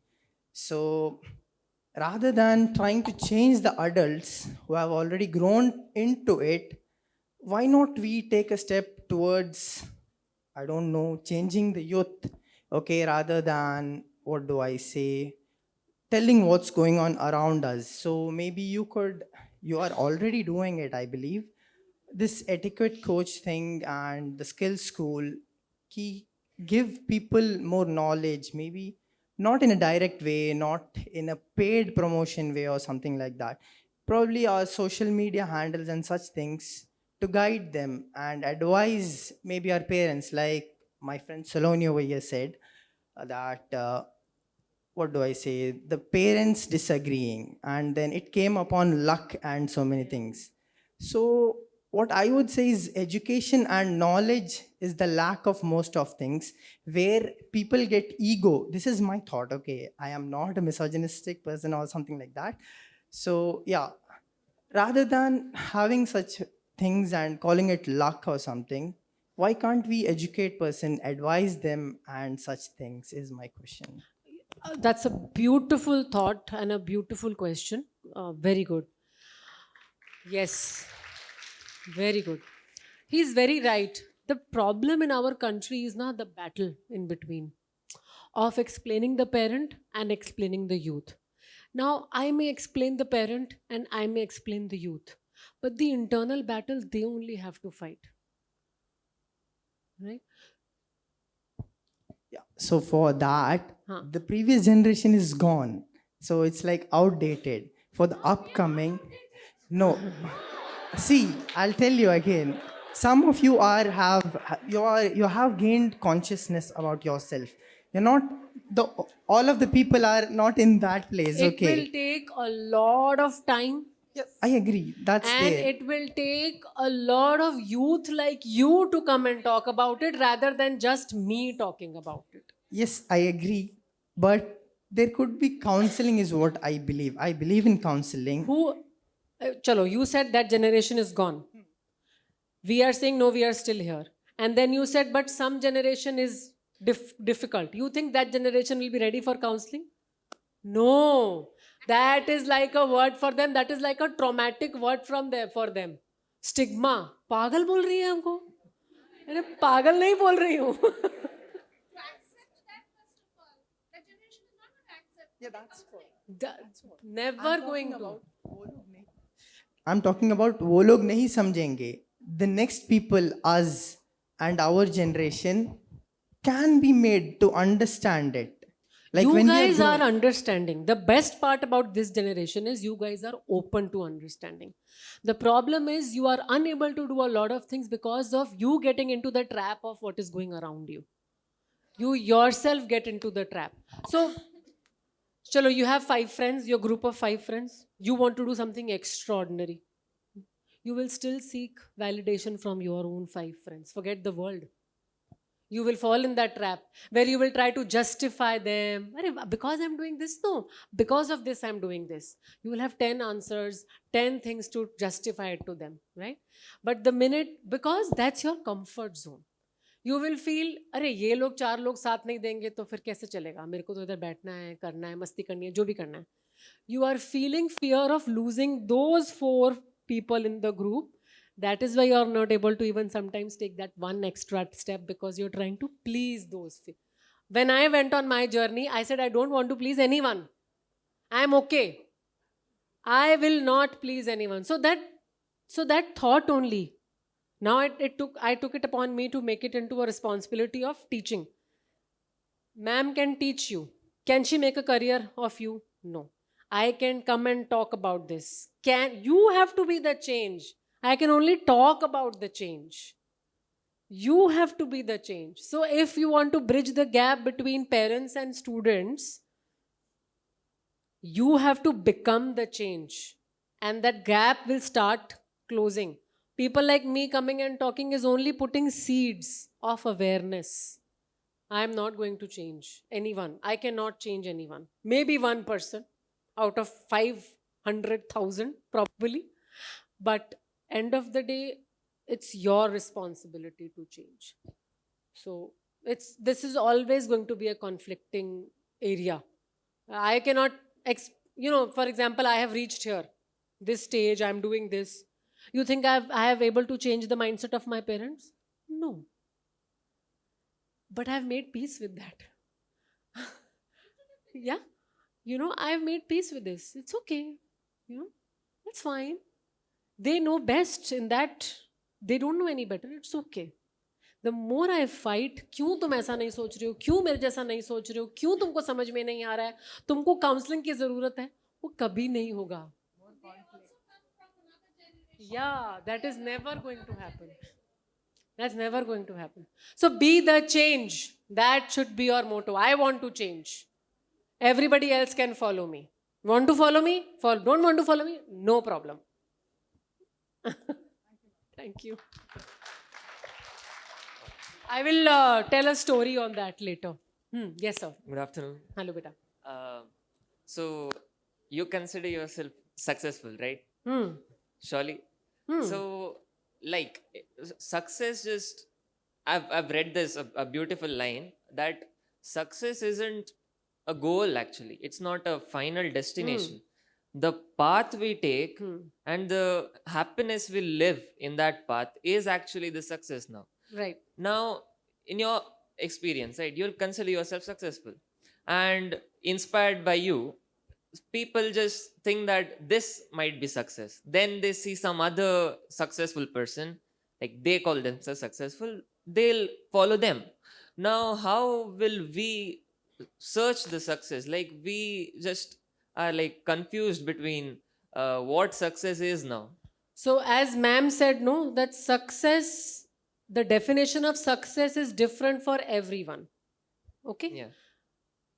[SPEAKER 14] So rather than trying to change the adults who have already grown into it, why not we take a step towards, I don't know, changing the youth, okay, rather than, what do I say, telling what's going on around us. So maybe you are already doing it, I believe. This etiquette coach thing and the skill school, give people more knowledge, maybe not in a direct way, not in a paid promotion way or something like that. Probably our social media handles and such things to guide them and advise maybe our parents, like my friend Saloni over here said, that what do I say, the parents disagreeing, and then it came upon luck and so many things. So what I would say is education and knowledge is the lack of most of things where people get ego. This is my thought, okay? I am not a misogynistic person or something like that. So, yeah, rather than having such things and calling it luck or something, why can't we educate person, advise them and such things is my question.
[SPEAKER 1] That's a beautiful thought and a beautiful question. Very good. Yes, very good. He's very right. The problem in our country is not the battle in between of explaining the parent and explaining the youth. Now, I may explain the parent and I may explain the youth, but the internal battle they only have to fight. Right?
[SPEAKER 14] Yeah. So for that,
[SPEAKER 1] Huh.
[SPEAKER 14] the previous generation is gone. So it's like outdated. For the upcoming, no. See, I'll tell you again. Some of you you have gained consciousness about yourself. You're not all of the people are not in that place.
[SPEAKER 1] It
[SPEAKER 14] Okay.
[SPEAKER 1] will take a lot of time.
[SPEAKER 14] I agree. That's
[SPEAKER 1] And
[SPEAKER 14] there.
[SPEAKER 1] it will take a lot of youth like you to come and talk about it rather than just me talking about it.
[SPEAKER 14] Yes, I agree. But there could be counseling is what I believe. I believe in counseling.
[SPEAKER 1] Chalo, you said that generation is gone. We are saying no, we are still here. And then you said, but some generation is difficult. You think that generation will be ready for counseling? No. That is like a word for them. That is like a traumatic word for them. Stigma. पागल बोल रही है हमको? अरे पागल नहीं बोल रही हूँ.
[SPEAKER 14] Yeah, that's
[SPEAKER 1] Never going to.
[SPEAKER 14] I'm talking about वो लोग नहीं समझेंगे. The next people, us and our generation, can be made to understand it. Like
[SPEAKER 1] You
[SPEAKER 14] when we
[SPEAKER 1] guys are
[SPEAKER 14] growing-
[SPEAKER 1] understanding. The best part about this generation is you guys are open to understanding. The problem is you are unable to do a lot of things because of you getting into the trap of what is going around you. You yourself get into the trap. So, chalo, you have 5 friends, your group of 5 friends. You want to do something extraordinary. You will still seek validation from your own 5 friends. Forget the world. You will fall in that trap where you will try to justify them. Because I'm doing this? No. Because of this, I'm doing this. You will have 10 answers, 10 things to justify it to them, right? But the minute, because that's your comfort zone. You will feel, अरे ये लोग 4 लोग साथ नहीं देंगे तो फिर कैसे चलेगा? मेरे को तो इधर बैठना है, करना है, मस्ती करनी है, जो भी करना है. You are feeling fear of losing those 4 people in the group. That is why you are not able to even sometimes take that one extra step because you're trying to please those. When I went on my journey, I said, I don't want to please anyone. I'm okay. I will not please anyone. So that thought only. Now I took it upon me to make it into a responsibility of teaching. Ma'am can teach you. Can she make a career of you? No. I can come and talk about this. You have to be the change. I can only talk about the change. You have to be the change. So if you want to bridge the gap between parents and students, you have to become the change. And that gap will start closing. People like me coming and talking is only putting seeds of awareness. I am not going to change anyone. I cannot change anyone. Maybe one person out of 500,000 probably. But end of the day, it's your responsibility to change. So this is always going to be a conflicting area. I cannot, for example, I have reached here, this stage, I'm doing this. You think I have able to change the mindset of my parents? No. But I've made peace with that. Yeah. I've made peace with this. It's okay. It's fine. They know best in that. They don't know any better. It's okay. The more I fight, क्यों तुम ऐसा नहीं सोच रहे हो? क्यों मेरे जैसा नहीं सोच रहे हो? क्यों तुमको समझ में नहीं आ रहा है? तुमको काउंसलिंग की जरूरत है? वो कभी नहीं होगा. Yeah, that is never going to happen. That's never going to happen. So be the change. That should be your motto. I want to change. Everybody else can follow me. Want to follow me? Don't want to follow me? No problem. Thank you. I will tell a story on that later. Yes, sir.
[SPEAKER 13] Good afternoon.
[SPEAKER 1] Hello, beta.
[SPEAKER 13] So you consider yourself successful, right?
[SPEAKER 1] Hmm.
[SPEAKER 13] Surely.
[SPEAKER 1] Hmm.
[SPEAKER 13] So, like, success just, I've read this, a beautiful line that success isn't a goal actually. It's not a final destination. The path we take and the happiness we live in that path is actually the success now.
[SPEAKER 1] Right.
[SPEAKER 13] Now, in your experience, right, you'll consider yourself successful. And inspired by you, people just think that this might be success. Then they see some other successful person, like they call themselves successful, they'll follow them. Now, how will we search the success? Like, we just are like confused between what success is now.
[SPEAKER 1] So, as ma'am said, no, that success, the definition of success is different for everyone. Okay?
[SPEAKER 13] Yeah.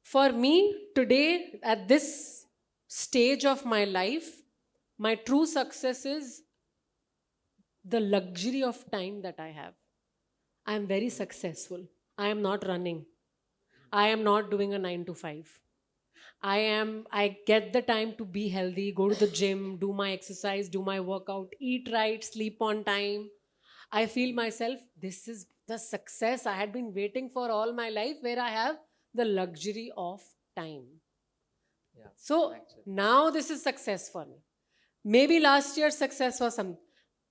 [SPEAKER 1] For me, today, at this stage of my life, my true success is the luxury of time that I have. I am very successful. I am not running. I am not doing a 9 to 5. I get the time to be healthy, go to the gym, do my exercise, do my workout, eat right, sleep on time. I feel myself, this is the success I had been waiting for all my life, where I have the luxury of time.
[SPEAKER 13] Yeah.
[SPEAKER 1] So now this is success for me. Maybe last year's success was some.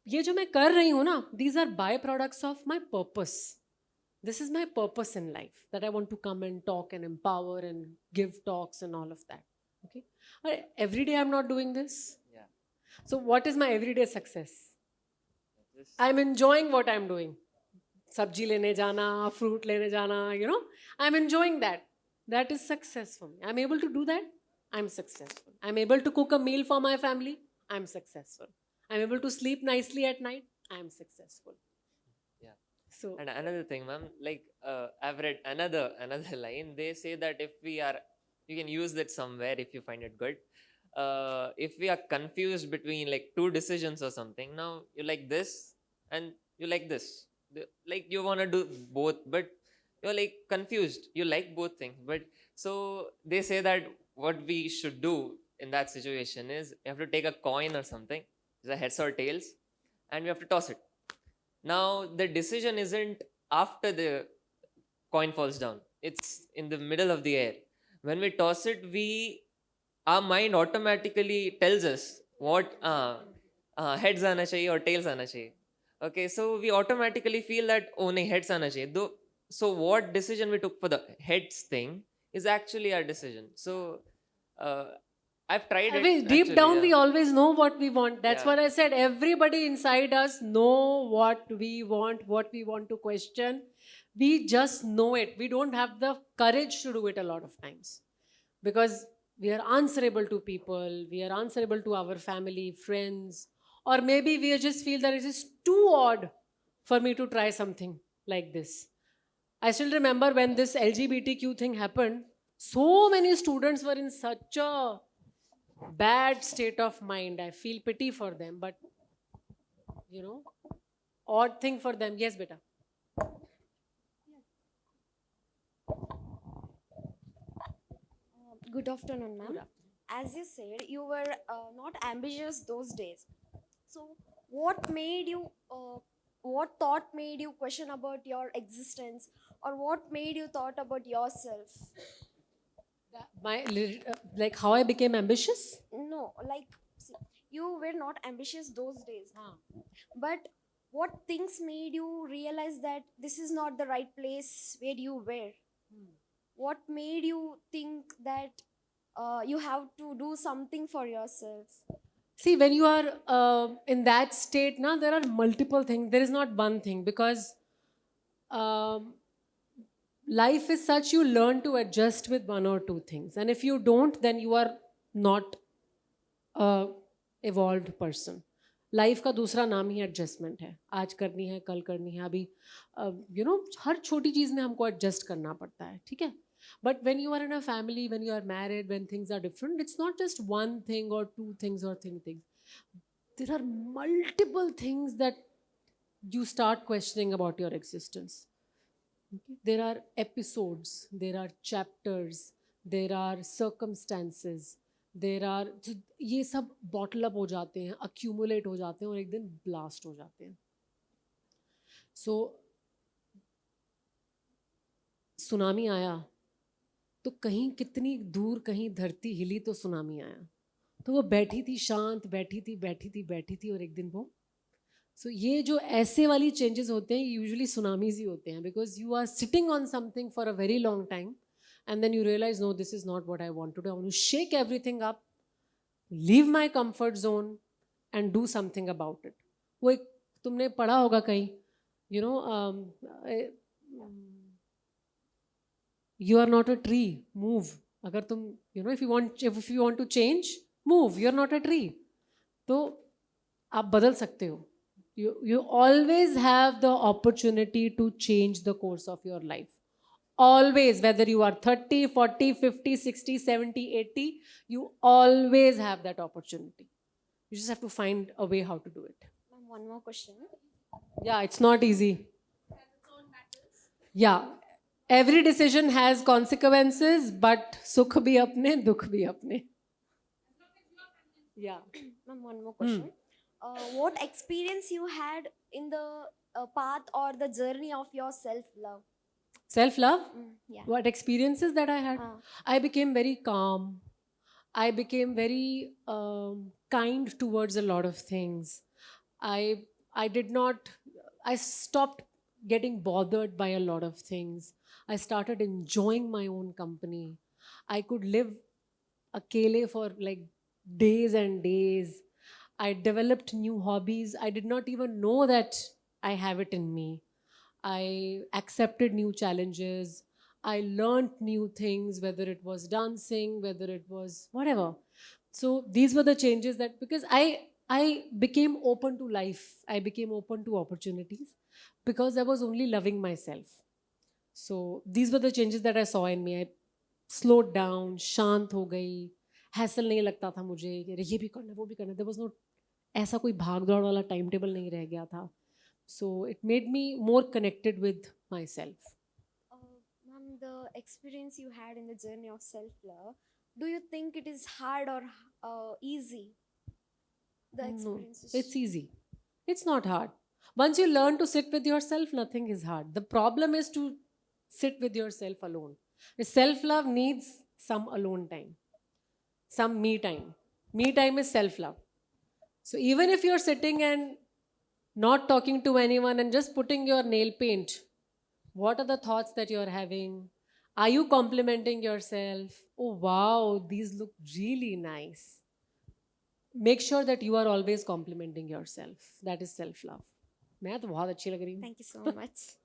[SPEAKER 1] ये जो मैं कर रही हूँ ना, these are byproducts of my purpose. This is my purpose in life, that I want to come and talk and empower and give talks and all of that. Okay. Every day I'm not doing this.
[SPEAKER 13] Yeah.
[SPEAKER 1] So what is my everyday success? I'm enjoying what I'm doing. Sabji lene jana, fruit lene jana, you know. I'm enjoying that. That is success for me. I'm able to do that. I'm successful. I'm able to cook a meal for my family. I'm successful. I'm able to sleep nicely at night. I'm successful.
[SPEAKER 13] Yeah.
[SPEAKER 1] So
[SPEAKER 13] and another thing, ma'am, like I've read another line. They say that if we are, you can use that somewhere if you find it good. If we are confused between like two decisions or something, now you like this and you like this. Like you want to do both, but you're like confused. You like both things, but so they say that what we should do in that situation is you have to take a coin or something, it's a heads or tails, and we have to toss it. Now the decision isn't after the coin falls down, it's in the middle of the air. When we toss it, our mind automatically tells us what heads aana chahiye or tails aana chahiye. Okay, so we automatically feel that oh nahi, heads aana chahiye. Though, so what decision we took for the heads thing is actually our decision. So I've tried
[SPEAKER 1] I
[SPEAKER 13] it.
[SPEAKER 1] mean, deep
[SPEAKER 13] actually,
[SPEAKER 1] down,
[SPEAKER 13] yeah.
[SPEAKER 1] we always know what we want. That's
[SPEAKER 13] Yeah.
[SPEAKER 1] what I said. Everybody inside us know what we want to question. We just know it. We don't have the courage to do it a lot of times because we are answerable to people. We are answerable to our family, friends, or maybe we just feel that it is too odd for me to try something like this. I still remember when this LGBTQ thing happened, so many students were in such a bad state of mind. I feel pity for them, but you know, odd thing for them. Yes, beta.
[SPEAKER 11] Good afternoon, ma'am.
[SPEAKER 1] Good afternoon.
[SPEAKER 11] As you said, you were not ambitious those days. So, what made you, what thought made you question about your existence, or what made you thought about yourself?
[SPEAKER 1] Like how I became ambitious?
[SPEAKER 11] No, like, see, you were not ambitious those days. But what things made you realize that this is not the right place where you were? What made you think that you have to do something for yourself?
[SPEAKER 1] See, when you are in that state, now there are multiple things. There is not one thing because life is such you learn to adjust with one or two things. And if you don't, then you are not a evolved person. Life का दूसरा नाम ही adjustment है. आज करनी है, कल करनी है. अभी यू नो हर छोटी चीज़ में हमको एडजस्ट करना पड़ता है. ठीक है. But when you are in a family, when you are married, when things are different, it's not just one thing or two things or three things. There are multiple things that you start questioning about your existence. Okay? There are episodes, there are chapters, there are circumstances, there are ये सब bottle up हो जाते हैं, accumulate हो जाते हैं और एक दिन blast हो जाते हैं. So सुनामी आया तो कहीं कितनी दूर कहीं धरती हिली तो सुनामी आया. तो वो बैठी थी शांत, बैठी थी और एक दिन वो. सो ये जो ऐसे वाली चेंजेस होते हैं यूजुअली सुनामीज ही होते हैं, because you are sitting on something for a very long time and then you realise no this is not what I want to do. I want to shake everything up, leave my comfort zone and do something about it. वो एक तुमने पढ़ा होगा कहीं, you know, you are not a tree, move. अगर तुम, you know, if you want to change, move. You are not a tree. तो आप बदल सकते हो. You always have the opportunity to change the course of your life. Always, whether you are 30, 40, 50, 60, 70, 80, you always have that opportunity. You just have to find a way how to do it.
[SPEAKER 12] One more question.
[SPEAKER 1] Yeah, it's not easy. Yeah. Every decision has consequences, but sukh bhi apne, dukh bhi apne. Yeah.
[SPEAKER 12] Ma'am, one more question. What experience you had in the path or the journey of your self-love?
[SPEAKER 1] Self-love?
[SPEAKER 12] Yeah.
[SPEAKER 1] What experiences that I had? I became very calm. I became very kind towards a lot of things. I stopped getting bothered by a lot of things. I started enjoying my own company. I could live akele for like days and days. I developed new hobbies. I did not even know that I have it in me. I accepted new challenges. I learned new things, whether it was dancing, whether it was whatever. So these were the changes that, because I became open to life. I became open to opportunities because I was only loving myself. So these were the changes that I saw in me. I slowed down, शांत हो गई, hassle नहीं लगता था मुझे, ये भी करना वो भी करना. There was no ऐसा कोई भाग दौड़ वाला टाइम टेबल नहीं रह गया था. So it made me more connected with myself.
[SPEAKER 12] Ma'am, the experience you had in the journey of self-love, do you think it is hard or easy? The experience.
[SPEAKER 1] No, it's easy. It's not hard. Once you learn to sit with yourself, nothing is hard. The problem is to sit with yourself alone. The self-love needs some alone time, some me time. Me time is self-love. So even if you're sitting and not talking to anyone and just putting your nail paint, what are the thoughts that you're having? Are you complimenting yourself? Oh wow, these look really nice. Make sure that you are always complimenting yourself. That is self-love. मैं तो बहुत अच्छी लग रही हूँ.
[SPEAKER 12] Thank you so much.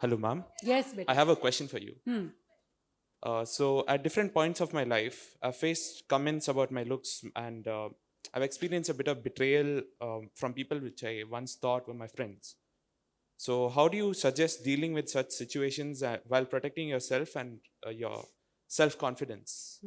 [SPEAKER 15] Hello, ma'am.
[SPEAKER 1] Yes, beta.
[SPEAKER 15] I have a question for you. So, at different points of my life, I've faced comments about my looks, and I've experienced a bit of betrayal from people which I once thought were my friends. So, how do you suggest dealing with such situations while protecting yourself and your self-confidence?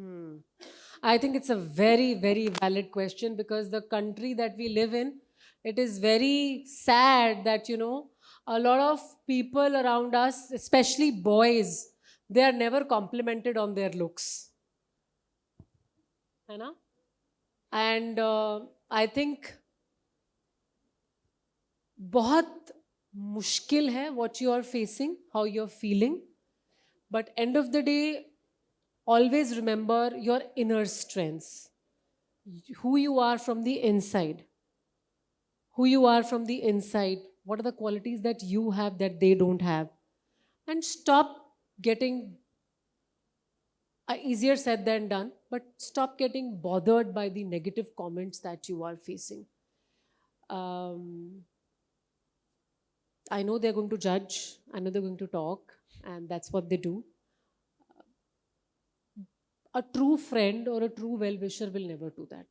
[SPEAKER 1] I think it's a very, very valid question, because the country that we live in, it is very sad that, you know, a lot of people around us, especially boys, they are never complimented on their looks. है ना? And I think बहुत मुश्किल है what you are facing, how you are feeling. But end of the day, always remember your inner strengths. Who you are from the inside. Who you are from the inside. What are the qualities that you have that they don't have? And stop getting, easier said than done, but stop getting bothered by the negative comments that you are facing. I know they're going to judge, I know they're going to talk, and that's what they do. A true friend or a true well-wisher will never do that.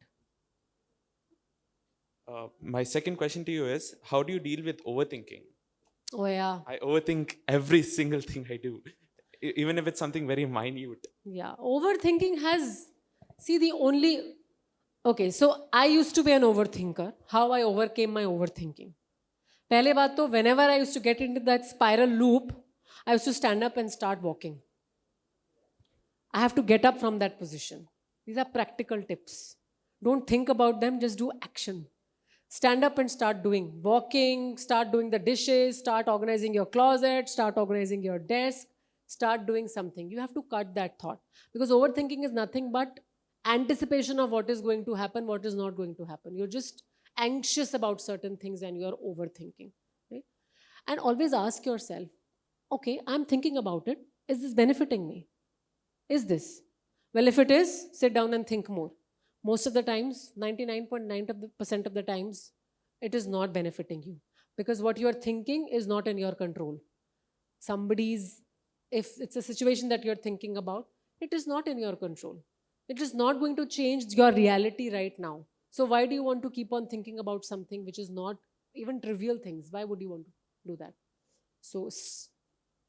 [SPEAKER 15] My second question to you is, how do you deal with overthinking?
[SPEAKER 1] Oh yeah.
[SPEAKER 15] I overthink every single thing I do, even if it's something very minute.
[SPEAKER 1] Yeah, overthinking has, see, the only, Okay, so I used to be an overthinker. How I overcame my overthinking. पहले बात तो whenever I used to get into that spiral loop, I used to stand up and start walking. I have to get up from that position. These are practical tips. Don't think about them, just do action. Stand up and start doing walking, start doing the dishes, start organizing your closet, start organizing your desk, start doing something. You have to cut that thought because overthinking is nothing but anticipation of what is going to happen, what is not going to happen. You're just anxious about certain things and you're overthinking. Right? And always ask yourself, okay, I'm thinking about it. Is this benefiting me? Is this? Well, if it is, sit down and think more. Most of the times, 99.9% of the times, it is not benefiting you because what you're thinking is not in your control. If it's a situation that you're thinking about, it is not in your control. It is not going to change your reality right now. So why do you want to keep on thinking about something which is not even trivial things? Why would you want to do that? So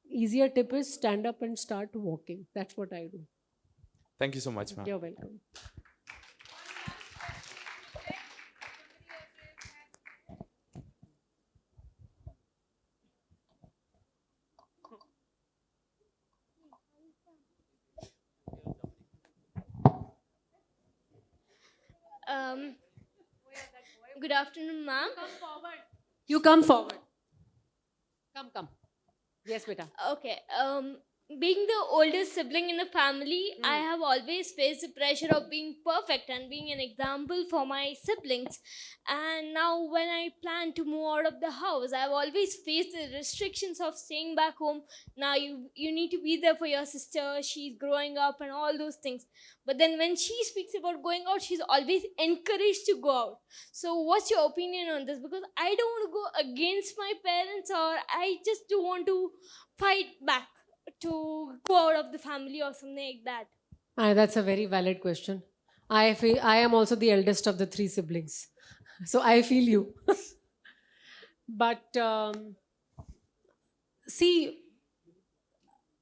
[SPEAKER 1] easier tip is stand up and start walking. That's what I do.
[SPEAKER 15] Thank you so much, ma'am.
[SPEAKER 1] You're welcome.
[SPEAKER 16] Good afternoon, ma'am.
[SPEAKER 1] You come forward. Come. Yes, beta.
[SPEAKER 16] Okay. Being the oldest sibling in the family, I have always faced the pressure of being perfect and being an example for my siblings. And now, when I plan to move out of the house, I've always faced the restrictions of staying back home. Now, you need to be there for your sister. She's growing up and all those things. But then, when she speaks about going out, she's always encouraged to go out. So, what's your opinion on this? Because I don't want to go against my parents, or I just do want to fight back to go out of the family or something like that.
[SPEAKER 1] That's a very valid question. I am also the eldest of the 3 siblings. So I feel you. But see,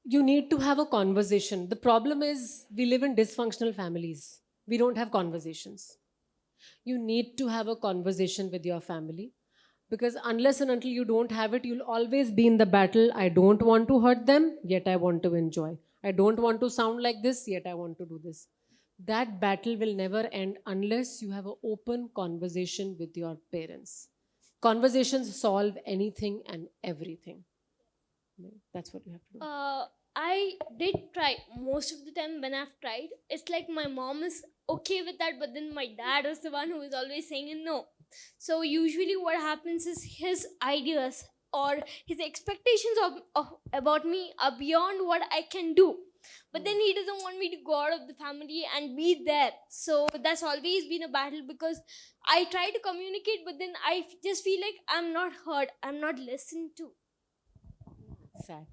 [SPEAKER 1] you need to have a conversation. The problem is we live in dysfunctional families. We don't have conversations. You need to have a conversation with your family. Because unless and until you don't have it, you'll always be in the battle. I don't want to hurt them, yet I want to enjoy. I don't want to sound like this, yet I want to do this. That battle will never end unless you have an open conversation with your parents. Conversations solve anything and everything. That's what you have to do.
[SPEAKER 16] I did try most of the time. When I've tried, it's like my mom is okay with that, but then my dad was the one who is always saying no. So usually what happens is his ideas or his expectations about me are beyond what I can do. But then he doesn't want me to go out of the family and be there. So that's always been a battle because I try to communicate, but then I just feel like I'm not heard, I'm not listened to.
[SPEAKER 1] Sad.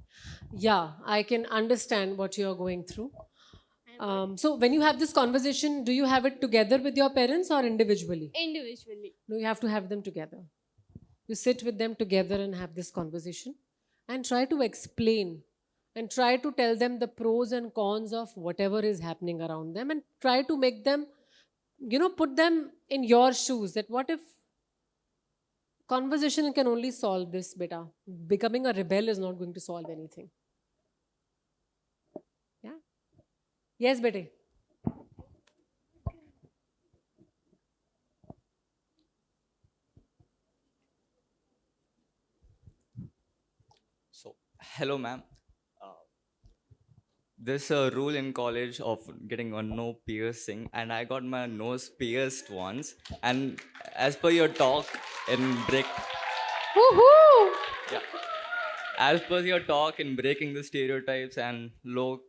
[SPEAKER 1] Yeah, I can understand what you're going through. So when you have this conversation, do you have it together with your parents or individually?
[SPEAKER 16] Individually.
[SPEAKER 1] No, you have to have them together. You sit with them together and have this conversation and try to explain and try to tell them the pros and cons of whatever is happening around them and try to make them, put them in your shoes that what if conversation can only solve this, beta. Becoming a rebel is not going to solve anything. Yeah. Yes, beta.
[SPEAKER 17] So, hello, ma'am. There's a rule in college of getting a no piercing, and I got my nose pierced once. And as per your talk in
[SPEAKER 1] Woohoo!
[SPEAKER 17] Yeah. As per your talk in breaking the stereotypes and logo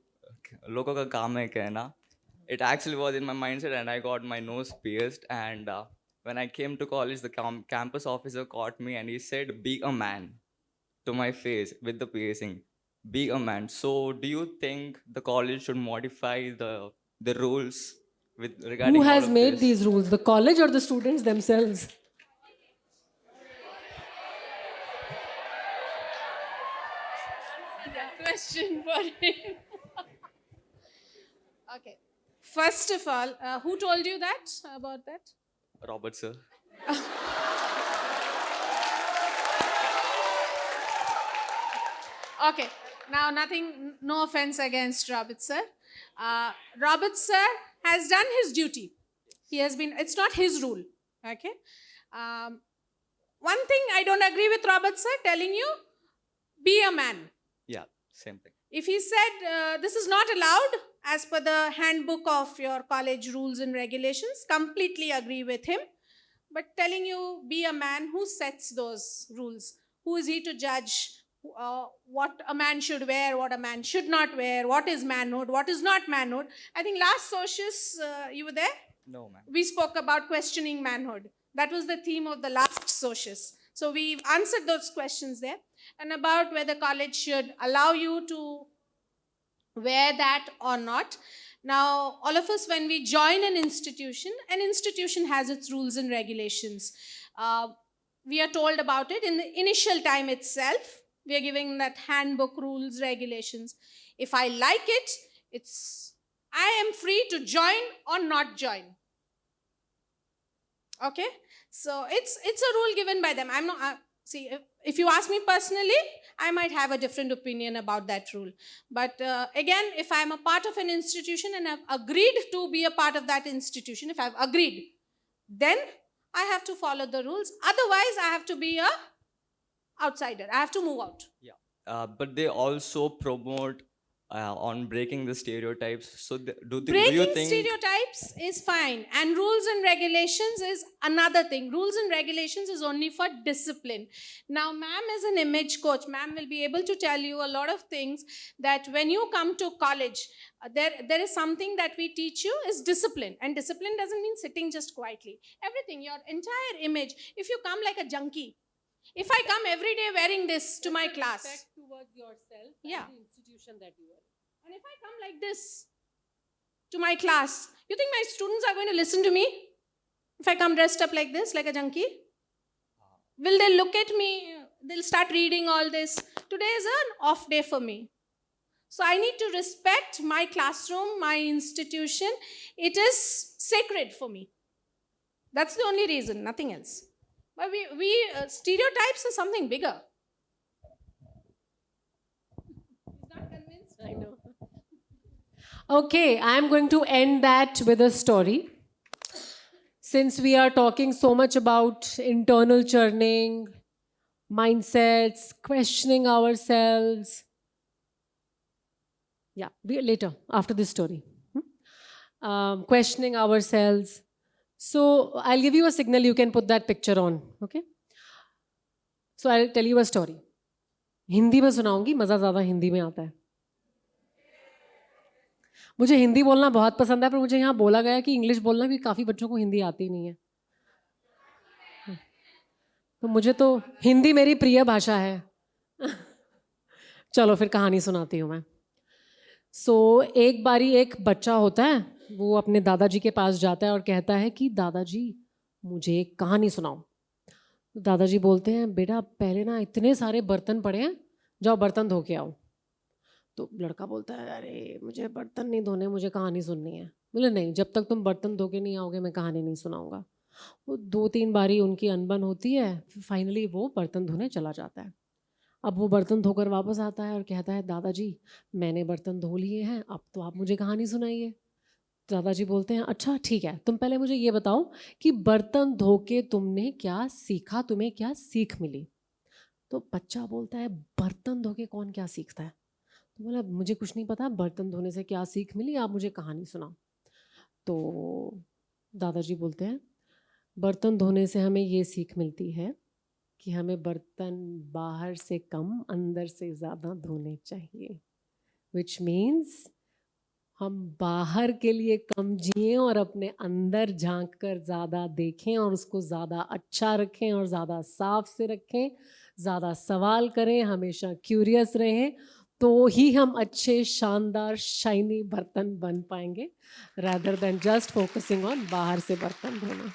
[SPEAKER 17] ka kaam hai kehna, it actually was in my mindset, and I got my nose pierced. And when I came to college, the campus officer caught me, and he said, "Be a man," to my face with the piercing. Be a man. So, do you think the college should modify the rules with regarding
[SPEAKER 1] Who
[SPEAKER 17] all
[SPEAKER 1] has
[SPEAKER 17] of
[SPEAKER 1] made
[SPEAKER 17] this?
[SPEAKER 1] these rules? The college or the students themselves?
[SPEAKER 6] Question for him. Okay. First of all, who told you that about that?
[SPEAKER 17] Robert sir.
[SPEAKER 6] Okay, now no offense against Robert sir. Robert sir has done his duty. It's not his rule, okay? One thing I don't agree with Robert sir telling you, be a man.
[SPEAKER 17] Yeah, same thing.
[SPEAKER 6] If he said this is not allowed as per the handbook of your college rules and regulations, completely agree with him. But telling you, be a man, who sets those rules? Who is he to judge what a man should wear, what a man should not wear, what is manhood, what is not manhood? I think last socius, you were there?
[SPEAKER 17] No, ma'am.
[SPEAKER 6] We spoke about questioning manhood. That was the theme of the last socius. So we've answered those questions there. And about whether college should allow you to wear that or not. Now, all of us, when we join an institution has its rules and regulations. We are told about it in the initial time itself. We are giving that handbook, rules, regulations. If I like it, I am free to join or not join. Okay? So it's a rule given by them. I'm not, see, if you ask me personally, I might have a different opinion about that rule. But again, if I'm a part of an institution and I've agreed to be a part of that institution, if I've agreed, then I have to follow the rules. Otherwise, I have to be a outsider. I have to move out.
[SPEAKER 17] Yeah. But they also promote on breaking the stereotypes. So do you
[SPEAKER 6] Breaking
[SPEAKER 17] think
[SPEAKER 6] stereotypes is fine, and rules and regulations is another thing. Rules and regulations is only for discipline. Now, ma'am is an image coach. Ma'am will be able to tell you a lot of things that when you come to college, there is something that we teach you is discipline. And discipline doesn't mean sitting just quietly. Everything, your entire image. If you come like a junkie, if I come every day wearing this to my class,
[SPEAKER 1] Respect towards yourself
[SPEAKER 6] yeah,
[SPEAKER 1] and the institution that you are in.
[SPEAKER 6] and if I come like this to my class, you think my students are going to listen to me? If I come dressed up like this, like a junkie? Will they look at me? They'll start reading all this. Today is an off day for me. So I need to respect my classroom, my institution. It is sacred for me. That's the only reason, nothing else. But we stereotypes are something bigger.
[SPEAKER 1] I know. Okay, I'm going to end that with a story. Since we are talking so much about internal churning, mindsets, questioning ourselves. Yeah, later, after this story. Questioning ourselves. So I'll give you a signal, you can put that picture on, okay? So I'll tell you a story. Hindi में सुनाऊंगी, मज़ा ज़्यादा हिंदी में आता है. मुझे हिंदी बोलना बहुत पसंद है, पर मुझे यहाँ बोला गया कि इंग्लिश बोलना भी काफ़ी बच्चों को हिंदी आती नहीं है. तो मुझे तो हिंदी मेरी प्रिय भाषा है. चलो फिर कहानी सुनाती हूँ मैं. सो एक बारी एक बच्चा होता है, वो अपने दादाजी के पास जाता है और कहता है कि दादाजी मुझे एक कहानी सुनाओ. दादाजी बोलते हैं बेटा पहले ना इतने सारे बर्तन पड़े हैं, जाओ बर्तन धो के आओ. तो लड़का बोलता है अरे मुझे बर्तन नहीं धोने, मुझे कहानी सुननी है. बोले नहीं, जब तक तुम बर्तन धो के नहीं आओगे मैं कहानी नहीं सुनाऊंगा. वो 2-3 बारी उनकी अनबन होती है, फाइनली वो बर्तन धोने चला जाता है. अब वो बर्तन धोकर वापस आता है और कहता है दादाजी मैंने बर्तन धो लिए हैं, अब तो आप मुझे कहानी सुनाइए. दादाजी बोलते हैं अच्छा ठीक है, तुम पहले मुझे ये बताओ कि बर्तन धो के तुमने क्या सीखा, तुम्हें क्या सीख मिली. तो बच्चा बोलता है बर्तन धो के कौन क्या सीखता है. तो बोला मुझे कुछ नहीं पता, बर्तन धोने से क्या सीख मिली, आप मुझे कहानी सुनाओ. तो दादाजी बोलते हैं बर्तन धोने से हमें ये सीख मिलती है कि हमें बर्तन बाहर से कम अंदर से ज़्यादा धोने चाहिए. विच मीन्स हम बाहर के लिए कम जिएं और अपने अंदर झांक कर ज़्यादा देखें और उसको ज़्यादा अच्छा रखें और ज़्यादा साफ से रखें, ज़्यादा सवाल करें, हमेशा क्यूरियस रहें, तो ही हम अच्छे शानदार शाइनी बर्तन बन पाएंगे, rather than just focusing on बाहर से बर्तन धोना.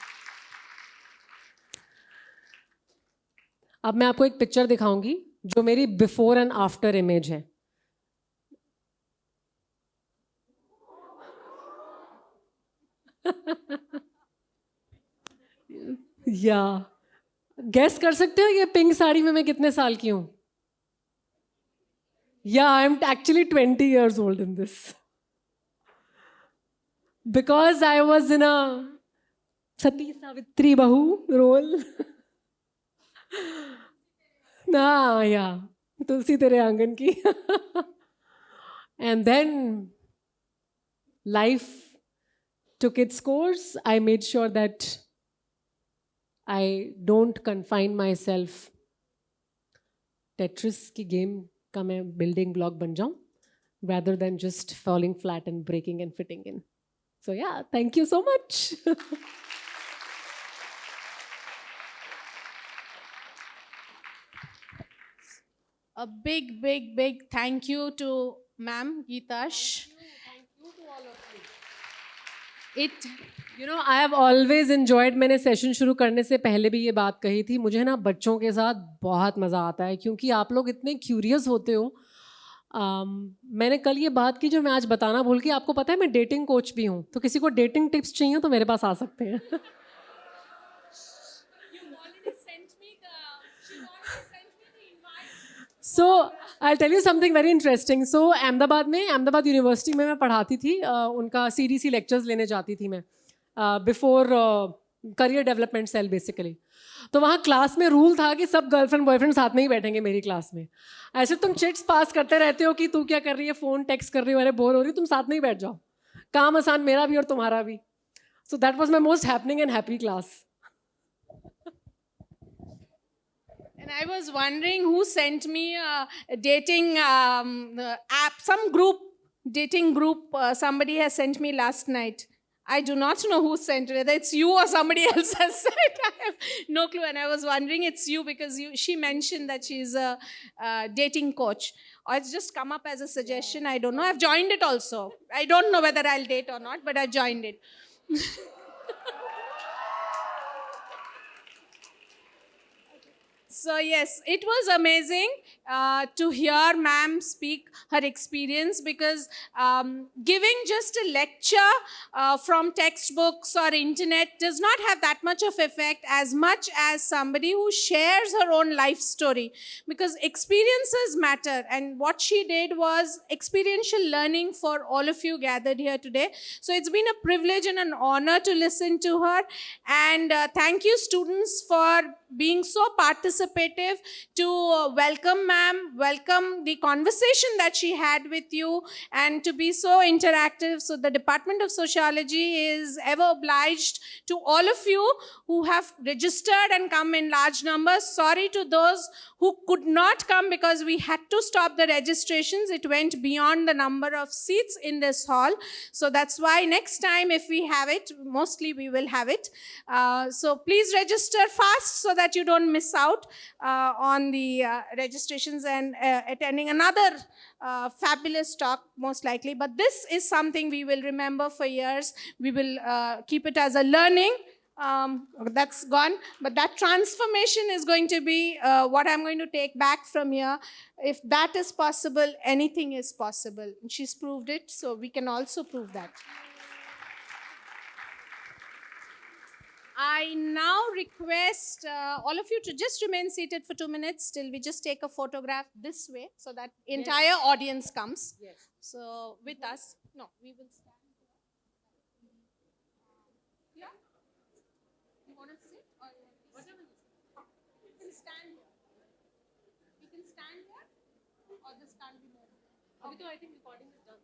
[SPEAKER 1] अब मैं आपको एक पिक्चर दिखाऊंगी जो मेरी बिफोर एंड आफ्टर इमेज है. या गैस कर सकते हो ये पिंक साड़ी में मैं कितने साल की हूँ? या I am actually 20 years old in this. Because I was in a Sati Savitri Bahu role. Nah, yeah. Tulsi tere aangan ki. And then life took its course. I made sure that I don't confine myself. Tetris की game का मैं building block बन जाऊं rather than just falling flat and breaking and fitting in. So yeah, thank you so much.
[SPEAKER 6] A big, big, big thank you to Ma'am Geetash. It
[SPEAKER 1] You know, I have always enjoyed. मैंने session शुरू करने से पहले भी ये बात कही थी, मुझे ना बच्चों के साथ बहुत मज़ा आता है क्योंकि आप लोग इतने क्यूरियस होते हो. मैंने कल ये बात की जो मैं आज बताना भूल गई. आपको पता है मैं डेटिंग कोच भी हूँ, तो किसी को डेटिंग टिप्स चाहिए तो मेरे पास आ सकते हैं. So I'll tell you something very interesting. So Ahmedabad university में मैं पढ़ाती थी. उनका CDC लेक्चर्स लेने जाती थी मैं before career development cell basically. तो वहाँ क्लास में रूल था कि सब गर्लफ्रेंड बॉयफ्रेंड साथ में ही बैठेंगे मेरी क्लास में. ऐसे तुम चिट्स पास करते रहते हो कि तू क्या कर रही है, फ़ोन टेक्स्ट कर रही हो, अरे बोर हो रही हो, तुम साथ में ही बैठ जाओ. काम आसान मेरा भी और तुम्हारा भी. So that was my most happening and happy class.
[SPEAKER 6] And I was wondering who sent me a dating app, some group, dating group, somebody has sent me last night. I do not know who sent it, whether it's you or somebody else has sent. I have no clue. And I was wondering it's you because she mentioned that she's a dating coach. Or it's just come up as a suggestion. I don't know. I've joined it also. I don't know whether I'll date or not, but I've joined it. So yes, it was amazing to hear ma'am speak her experience because giving just a lecture from textbooks or internet does not have that much of effect as much as somebody who shares her own life story, because experiences matter, and what she did was experiential learning for all of you gathered here today. So it's been a privilege and an honor to listen to her, and thank you students for being so participative to welcome ma'am, welcome the conversation that she had with you, and to be so interactive. So the Department of Sociology is ever obliged to all of you who have registered and come in large numbers. Sorry to those who could not come because we had to stop the registrations. It went beyond the number of seats in this hall. So that's why next time if we have it, mostly we will have it. So please register fast so that you don't miss out on the registrations and attending another fabulous talk most likely. But this is something we will remember for years. We will keep it as a learning. That's gone, but that transformation is going to be what I'm going to take back from here. If that is possible, anything is possible. She's proved it, so we can also prove that. I now request all of you to just remain seated for 2 minutes till we just take a photograph this way so that entire audience comes.
[SPEAKER 1] Yes.
[SPEAKER 6] So with us, no, we will stand. Yeah? You want to sit or whatever you say. You can stand here. You can stand here or this can't be moved.
[SPEAKER 1] अभी तो I think recording is done.